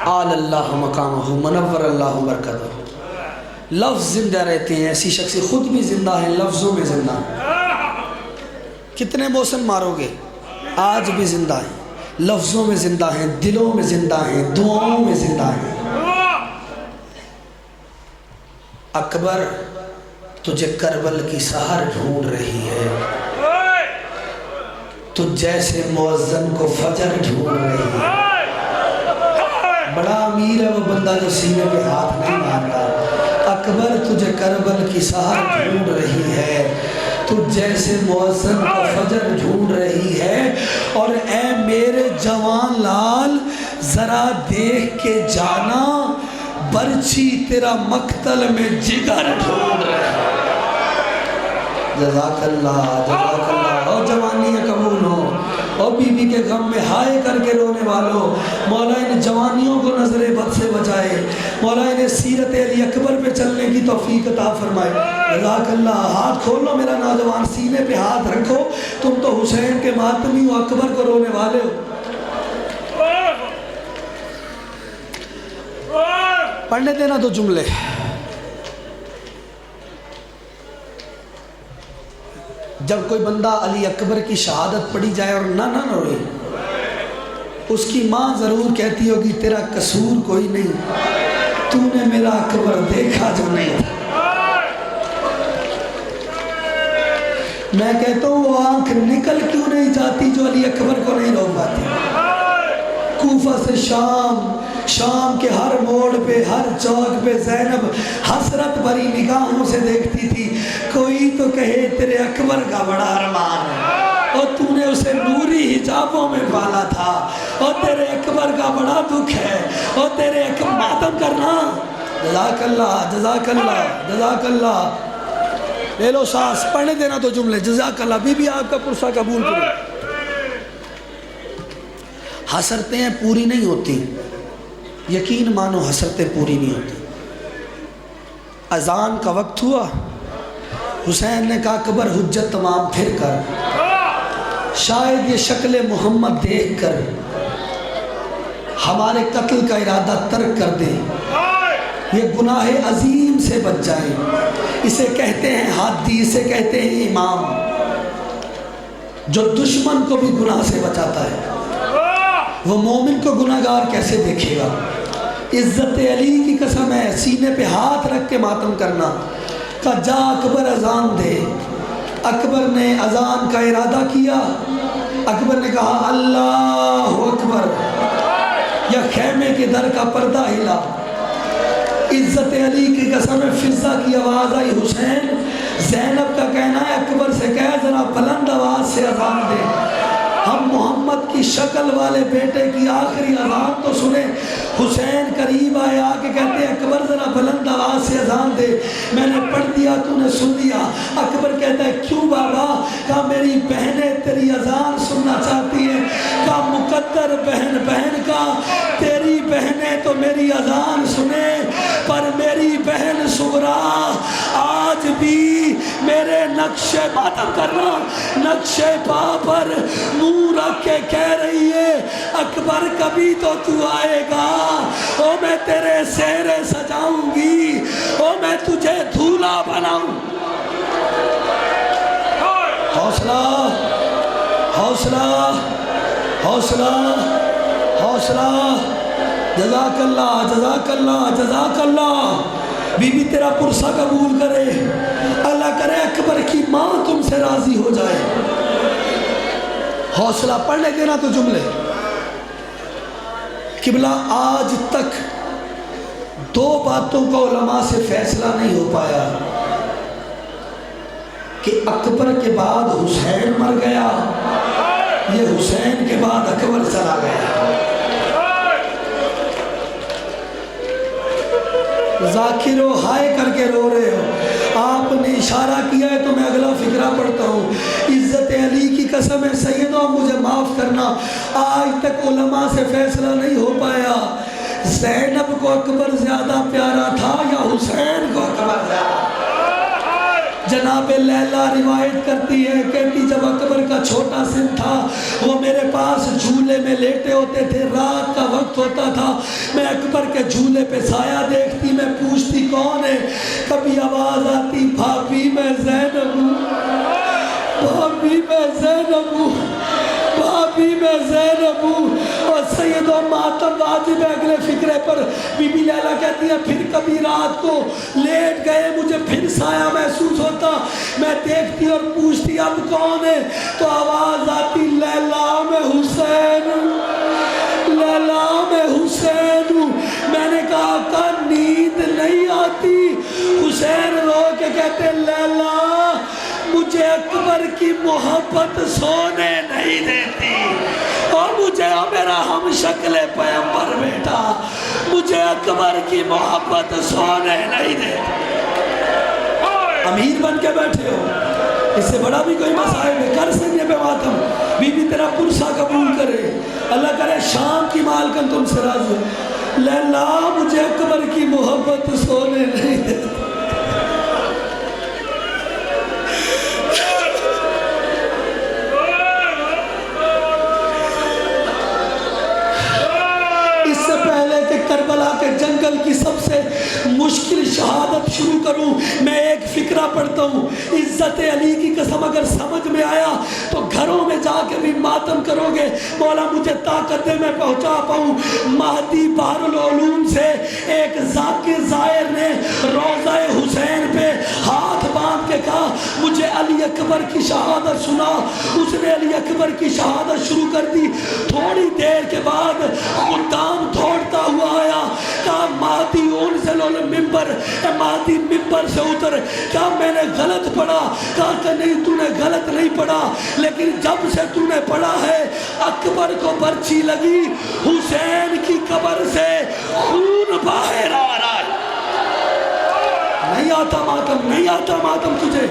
آل اللہ مقامہ منور اللہ برکتہ، لفظ زندہ رہتے ہیں، ایسی شخص خود بھی زندہ ہیں، لفظوں میں زندہ ہیں۔ کتنے محسن مارو گے، آج بھی زندہ ہیں، لفظوں میں زندہ ہیں، دلوں میں زندہ ہیں، دعاؤں میں زندہ ہیں۔ اکبر تجھے کربل کی سحر ڈھونڈ رہی ہے، تو جیسے مؤذن کو فجر ڈھونڈ رہی ہے۔ بڑا امیر ہے وہ بندہ جو سینے پہ ہاتھ نہیں مارتا۔ اکبر تجھے کربل کی سحر ڈھونڈ رہی ہے، تو جیسے مؤذن کو فجر ڈھونڈ رہی ہے۔ اور اے میرے جوان لال ذرا دیکھ کے جانا، برچھی تیرا مقتل میں جگر ڈھونڈ رہا ہے۔ جزاک اللہ، جزاک اللہ۔ اور جوانی قبول ہو، اور بی بی کے غم میں ہائے کر کے رونے والوں، مولا ان جوانیوں کو نظر بد سے بچائے، مولا انہیں سیرت علی اکبر پہ چلنے کی توفیق عطا فرمائے۔ جزاک اللہ۔ ہاتھ کھولو میرا نوجوان، سینے پہ ہاتھ رکھو، تم تو حسین کے ماتمی ہو، اکبر کو رونے والے ہو۔ پڑھنے دینا تو جملے۔ جب کوئی بندہ علی اکبر کی شہادت پڑھی جائے اور نہ روئے، اس کی ماں ضرور کہتی ہوگی تیرا قصور کوئی نہیں، تو نے میرا اکبر دیکھا جو نہیں تھا۔ میں کہتا ہوں وہ آنکھ نکل کیوں نہیں جاتی جو علی اکبر کو نہیں رو پاتی۔ کوفہ سے شام کے ہر موڑ پہ، ہر چوک پہ زینب حسرت بھری نگاہوں سے دیکھتی تھی، کوئی تو کہے تیرے اکبر کا بڑا ارمان ہے، اور تو نے اسے نوری حجابوں میں پالا تھا، اور تیرے اکبر کا بڑا دکھ ہے، اور تیرے اکبر ماتم کرنا۔ جزاک اللہ، جزاک اللہ، جزاک اللہ۔ لے لو سانس، پڑھنے دینا تو جملے۔ جزاک اللہ۔ بی بی آپ کا پرسہ قبول کرو۔ حسرتیں پوری نہیں ہوتی، یقین مانو حسرتیں پوری نہیں ہوتی۔ اذان کا وقت ہوا، حسین نے کہا اکبر حجت تمام پھر کر، شاید یہ شکل محمد دیکھ کر ہمارے قتل کا ارادہ ترک کر دے، یہ گناہ عظیم سے بچ جائے۔ اسے کہتے ہیں ہادی، اسے کہتے ہیں امام، جو دشمن کو بھی گناہ سے بچاتا ہے، وہ مومن کو گناہگار کیسے دیکھے گا؟ عزت علی کی قسم ہے، سینے پہ ہاتھ رکھ کے ماتم کرنا۔ کہا جا اکبر اذان دے۔ اکبر نے اذان کا ارادہ کیا، اکبر نے کہا اللہ اکبر، یا خیمے کے در کا پردہ ہلا، عزت علی کی قسم فضا کی آواز آئی، حسین زینب کا کہنا ہے اکبر سے کہہ ذرا بلند آواز سے اذان دے، ہم محمد کی شکل والے بیٹے کی آخری اذان تو سنیں۔ حسین قریب آئے، آ کے کہتے ہیں اکبر ذرا بلند آواز سے اذان دے، میں نے پڑھ دیا تو نے سن لیا۔ اکبر کہتا ہے کیوں بابا؟ کہا میری بہنیں تیری اذان سننا چاہتی ہیں۔ کہا مقدر بہن بہن کا، تیری بہنیں تو میری اذان سنیں، پر میری بہن صغرا آج بھی میرے نقش ماتم کرنا، نقش پا پر منہ رکھ کے کہہ رہی ہے اکبر کبھی تو تو آئے گا، او میں تیرے سہرے سجاؤں گی، او میں تجھے دھولا بناؤں۔ حوصلہ حوصلہ حوصلہ حوصلہ، جزاک اللہ جزاک اللہ جزاک اللہ۔ بی بی تیرا پرسہ قبول کرے، اللہ کرے اکبر کی ماں تم سے راضی ہو جائے۔ حوصلہ پڑھنے دینا تو جملے۔ قبلہ آج تک دو باتوں کا علماء سے فیصلہ نہیں ہو پایا کہ اکبر کے بعد حسین مر گیا، یہ حسین کے بعد اکبر چلا گیا۔ ذاکر و ہائے کر کے رو رہے ہو، آپ نے اشارہ کیا ہے تو میں اگلا فقرہ پڑھتا ہوں۔ عزت علی کی قسم ہے سیدوں مجھے معاف کرنا، آج تک علماء سے فیصلہ نہیں ہو پایا زینب کو اکبر زیادہ پیارا تھا یا حسین کو اکبر زیادہ۔ جناب لیلا روایت کرتی ہے، کہتی جب اکبر کا چھوٹا سن تھا وہ میرے پاس جھولے میں لیٹے ہوتے تھے، رات کا وقت ہوتا تھا، میں اکبر کے جھولے پہ سایہ دیکھتی، میں پوچھتی کون ہے، کبھی آواز آتی بھابی میں زینب ہوں، بھابی میں زینب ہوں، بھابی میں زینب ہوں۔ اور سید و ماتم واجب ہے اگلے فکرے پر۔ بی بی لیلا کہتی ہے پھر کبھی رات کو لیٹ گئے، مجھے پھر سایہ محسوس ہوتا، میں دیکھتی اور پوچھتی اب کون ہے، تو آواز آتی لیلا میں حسین ہوں، لیلا میں حسین ہوں۔ میں نے کہا کہ نیند نہیں آتی؟ حسین رو کے کہتے لیلا مجھے اکبر کی محبت سونے نہیں دیتی، اور مجھے میرا ہم شکل پیغمبر بیٹا، مجھے اکبر کی محبت سونے نہیں دیتی۔ امیر بن کے بیٹھے ہو، اس سے بڑا بھی کوئی مسائل ہے، کر سکتے پہ ماتم۔ بی بی تیرا پرسہ قبول کرے، اللہ کرے شام کی مالکن تم سے راضی ہو۔ لیلا مجھے اکبر کی محبت سونے نہیں دیتی۔ کربلا کے جنگل کی سب سے مشکل شہادت شروع کروں، میں ایک فقرہ پڑھتا ہوں۔ عزت علی کی قسم اگر سمجھ میں آیا تو گھروں میں جا کے بھی ماتم کرو گے، مولا مجھے طاقت دے میں پہنچا پاؤں۔ مہدی بحر العلوم سے ایک ذاکر زائر نے روضہ حسین پہ ہاتھ باندھ کے کہا مجھے علی اکبر کی شہادت سنا۔ اس نے علی اکبر کی شہادت شروع کر دی، تھوڑی دیر کے بعد خدام دوڑتا ہوا آیا، کہا مہدی انزل المنبر، اے مہدی ممبر سے اتر، کیا میں نے غلط پڑھا؟ کہا کہ نہیں تو نے غلط نہیں پڑھا، لیکن جب سے تو نے پڑھا ہے اکبر کو برچی لگی، حسین کی قبر سے خون باہر آ رہا ہے۔ نہیں آتا ماتم، نہیں آتا ماتم تجھے،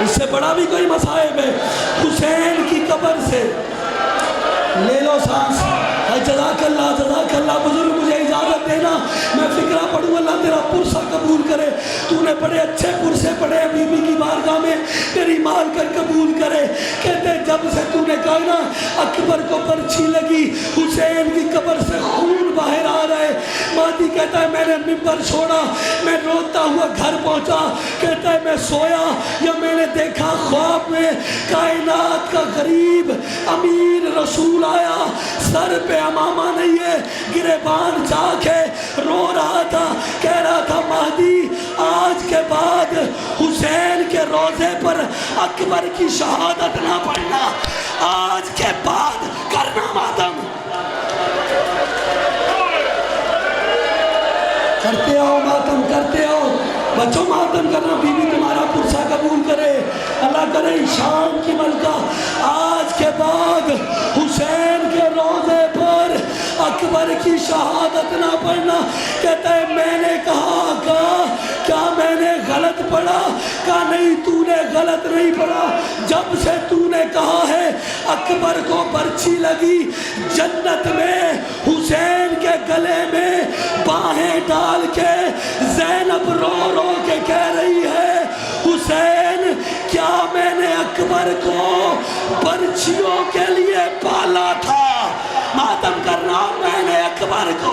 اس سے بڑا بھی کوئی مصائب ہے۔ حسین کی قبر سے لے لو سانس، جزاک اللہ بزرگ مجھے اجازت دینا میں فکرہ پڑھوں اللہ تیرا پرسہ قبول کرے تو نے بڑے اچھے پرسے پڑھے بی بی کی بارگاہ میں تیری مال کر قبول کرے کہتے جب سے تو نے کہا نا اکبر کو پرچھی لگی حسین کی قبر سے خون باہر آ رہے مہدی کہتا ہے میں نے ممبر چھوڑا میں روتا ہوا گھر پہنچا کہتا ہے میں سویا یا میں نے دیکھا خواب میں کائنات کا غریب امیر رسول آیا سر پہ امامہ نہیں ہے گریبان جا کے رو رہا تھا کہہ رہا تھا مہدی آج کے بعد حسین کے روزے پر اکبر کی شہادت نہ پڑھنا آج کے بعد کرنا ماتم کرتے ہو ماتم کرتے ہو بچوں ماتم کرنا بی بی تمہارا پرسہ قبول کرے اللہ کرے شام کی ملکہ آج کے بعد حسین کے روزے پر اکبر کی شہادت نہ پڑھنا کہتا ہے میں نے کہا کیا میں نے غلط پڑھا کہا نہیں تو نے غلط نہیں پڑھا جب سے تو نے کہا ہے اکبر کو پرچھی لگی جنت میں حسین کے گلے میں باہیں ڈال کے زینب رو رو کے کہہ رہی ہے حسین کیا میں نے اکبر کو پرچیوں کے لیے پالا تھا ماتم کرنا میں نے اکبر کو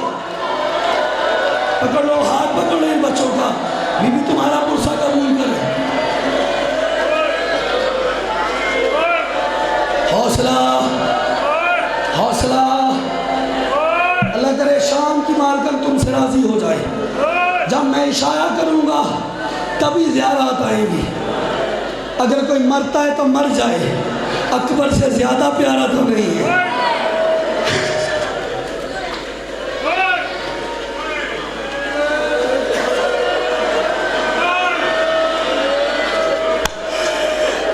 پکڑو ہاتھ پکڑو ان بچوں کا بی بی تمہارا پرسہ قبول کرے حوصلہ حوصلہ اللہ کرے شام کی مالکن تم سے راضی ہو جائے جب میں اشارہ کروں گا تبھی زیارات آئیں گی اگر کوئی مرتا ہے تو مر جائے اکبر سے زیادہ پیارا تو نہیں ہے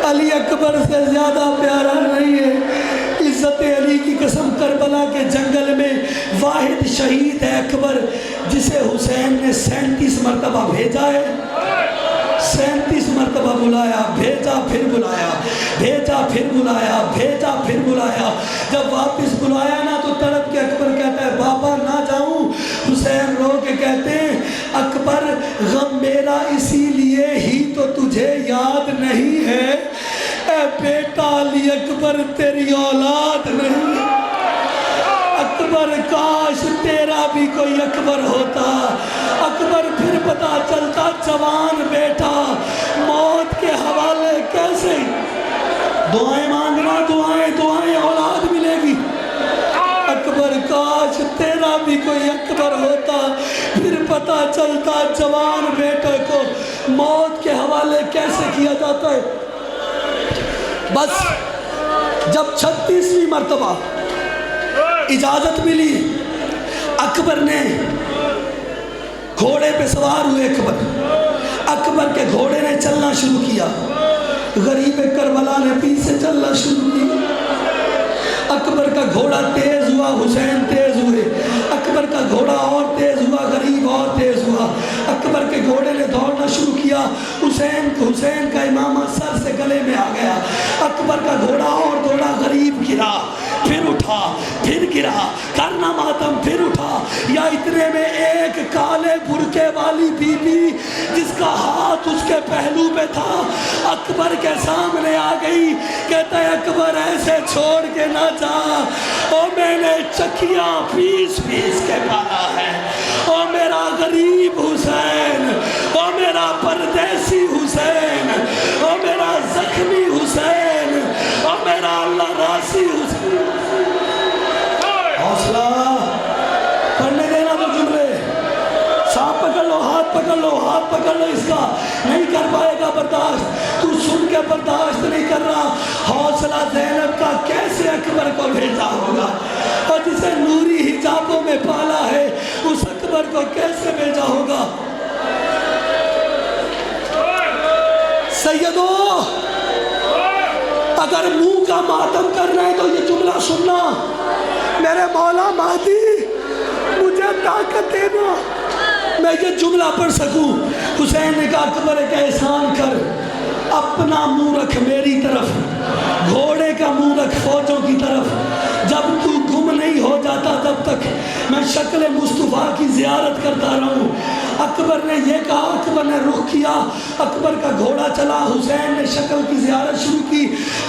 علی اکبر سے زیادہ پیارا نہیں ہے عزت علی کی قسم کربلا کے جنگل میں واحد شہید ہے اکبر جسے حسین نے 37 مرتبہ بھیجا ہے 37 مرتبہ بلایا بھیجا پھر بلایا بھیجا پھر بلایا بھیجا پھر بلایا جب واپس بلایا نا تو تڑپ کے اکبر کہتا ہے بابا نہ جاؤں حسین رو کے کہتے ہیں اکبر غم میرا اسی لیے ہی تو تجھے یاد نہیں ہے اے بیٹا علی اکبر تیری اولاد نہیں اکبر کاش تیرا بھی کوئی اکبر ہوتا اکبر پھر پتا چلتا جوان بیٹا موت کے حوالے کیسے دعائیں مانگنا دعائیں اولاد ملے گی اکبر کاش تیرا بھی کوئی اکبر ہوتا پھر پتا چلتا جوان بیٹے کو موت کے حوالے کیسے کیا جاتا ہے بس جب 36ویں مرتبہ اجازت ملی اکبر نے گھوڑے پہ سوار ہوئے اکبر کے گھوڑے نے چلنا شروع کیا غریب کربلا نے پیچھے چلنا شروع کیا اکبر کا گھوڑا تیز ہوا حسین تیز ہوئے اکبر کا گھوڑا اور تیز ہوا غریب اور تیز ہوا اکبر کے گھوڑے نے دوڑنا شروع کیا حسین کا امامہ سر سے گلے میں آ گیا اکبر کا گھوڑا اور دوڑا غریب گرا پھر اٹھا پھر گرا کرنا ماتم پھر اٹھا یا اتنے میں ایک کالے برقعے والی بی بی جس کا ہاتھ اس کے پہلو پہ تھا اکبر کے سامنے آ گئی کہتا ہے اکبر ایسے چھوڑ کے نہ جا او میں نے چکیاں پیس پیس کے پالا ہے او میرا غریب حسین او میرا پردیسی حسین او میرا زخمی حسین او میرا اللہ راسی حسین حوصلہ پڑھنے دینا تو جملے سانپ پکڑ لو ہاتھ پکڑ لو اس کا نہیں کر پائے گا برداشت تو سن کے برداشت نہیں کر رہا حوصلہ زینب کا کیسے اکبر کو بھیجا ہوگا اور جسے نوری حجابوں میں پالا ہے اس اکبر کو کیسے بھیجا ہوگا سیدو اگر منہ کا ماتم کرنا ہے تو یہ جملہ سننا میرے مولا مہدی مجھے طاقت دینا میں یہ جملہ پڑھ سکوں حسین نے کہا اکبر ایک احسان کر اپنا منہ رکھ میری طرف گھوڑے کا منہ رکھ فوجوں کی طرف جب تو گم نہیں ہو جاتا جب تک میں شکل مصطفیٰ کی زیارت کرتا رہوں۔ اکبر نے یہ کہا، اکبر نے رخ کیا، اکبر کا گھوڑا چلا، حسین نے شکل کی زیارت شروع کی۔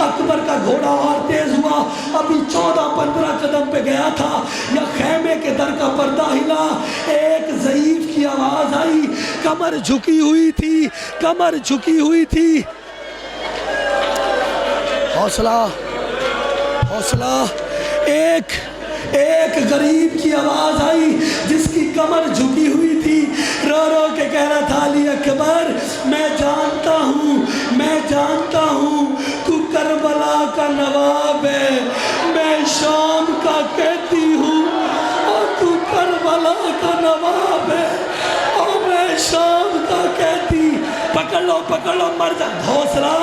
اکبر کا گھوڑا اور تیز ہوا، ابھی 14-15 قدم پہ گیا تھا یا خیمے کے در کا پردہ ہلا، ایک ضعیف کی آواز آئی، کمر جھکی ہوئی تھی، کمر جھکی ہوئی تھی۔ حوصلہ حوصلہ، ایک غریب کی آواز آئی جس کی کمر جھکی ہوئی تھی، رو رو کے کہہ رہا تھا علی اکبر میں جانتا ہوں تو کربلا کا نواب ہے، میں شام کا قیدی ہوں اور تو کربلا کا نواب ہے، اور میں شام کا قیدی۔ پکڑ لو مر جا، حوصلہ،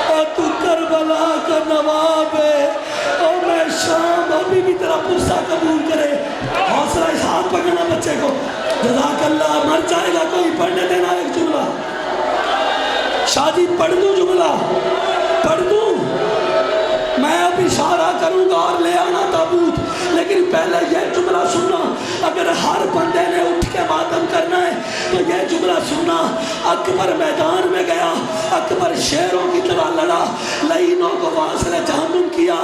اور تو کربلا کا نواب ہے اور میں شام، ابھی بھی تیرا پرسہ قبول کرے۔ حوصلہ، اس ہاتھ پکڑنا بچے کو، جزاک اللہ۔ مر جائے گا کوئی، پڑھنے دینا ایک جملہ، شادی پڑھ دوں، جملہ پڑھ دوں، میں اب اشارہ کروں گا اور لے آنا تابوت، لیکن پہلے یہ جملہ سننا۔ اگر ہر بندے نے اٹھ کے ماتم کرنا ہے تو یہ جملہ سننا۔ اکبر میدان میں گیا، اکبر شیروں کی طرح لڑا، لعینوں کو واصل جہنم کیا،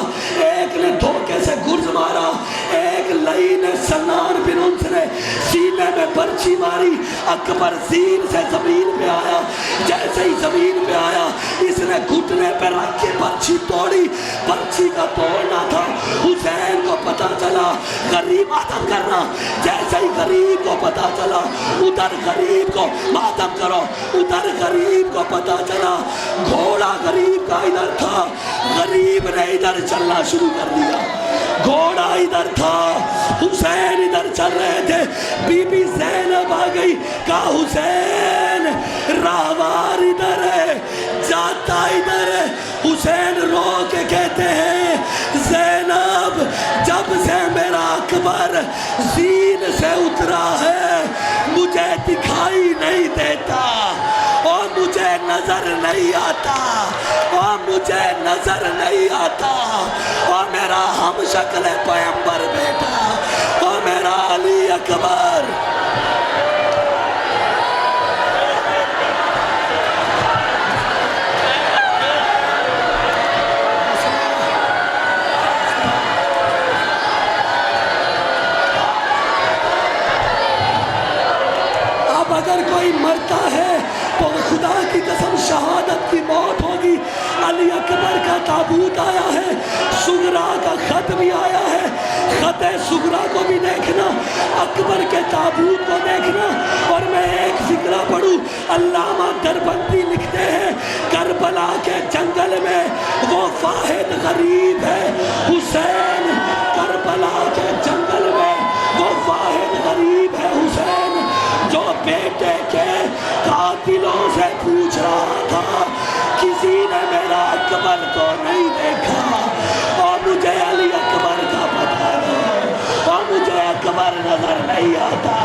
ایک نے دھوکے سے گرز مارا، ایک لعین سنان بن انس نے سینے میں برچی ماری، اکبر زین سے زمین پہ آیا، جیسے ہی زمین پہ آیا اس نے گھٹنے پہ رکھ کے برچی توڑی، برچی کا توڑنا تھا۔ حسین کو پتا چلا غریب ماتم کرنا، جیسے ہی غریب کو پتا چلا ادھر غریب کو ماتم کرو، ادھر غریب کو پتا چلا گھوڑا غریب کا ادھر تھا، غریب نے ادھر چلنا شروع کر دیا، گھوڑا ادھر تھا، حسین ادھر چل رہے تھے، بی بی زینب آ گئی، کہا حسین راہوار ادھر ہے، جاتا ادھر ہے۔ حسین رو کے کہتے ہیں زینب جب سے میرا اکبر زین سے اترا ہے مجھے دکھائی نہیں دیتا اور مجھے نظر نہیں آتا، اور مجھے نظر نہیں آتا، اور میرا ہم شکل پیغمبر بیٹا، اور میرا علی اکبر۔ اگر کوئی مرتا ہے تو خدا کی قسم شہادت کی موت ہوگی۔ علی اکبر کا تابوت آیا ہے، سغرا کا خط بھی آیا ہے، خط سغرا کو بھی دیکھنا، اکبر کے تابوت کو دیکھنا۔ اور میں ایک فقرہ پڑھوں، علامہ دربندی لکھتے ہیں کربلا کے جنگل میں وہ واحد غریب ہے حسین، کربلا کے جنگل میں وہ واحد غریب ہے حسین جو بیٹے کے قاتلوں سے پوچھ رہا تھا کسی نے میرا اکبر کو نہیں دیکھا، اور مجھے علی اکبر کا پتہ ہے، اور مجھے اکبر نظر نہیں آتا۔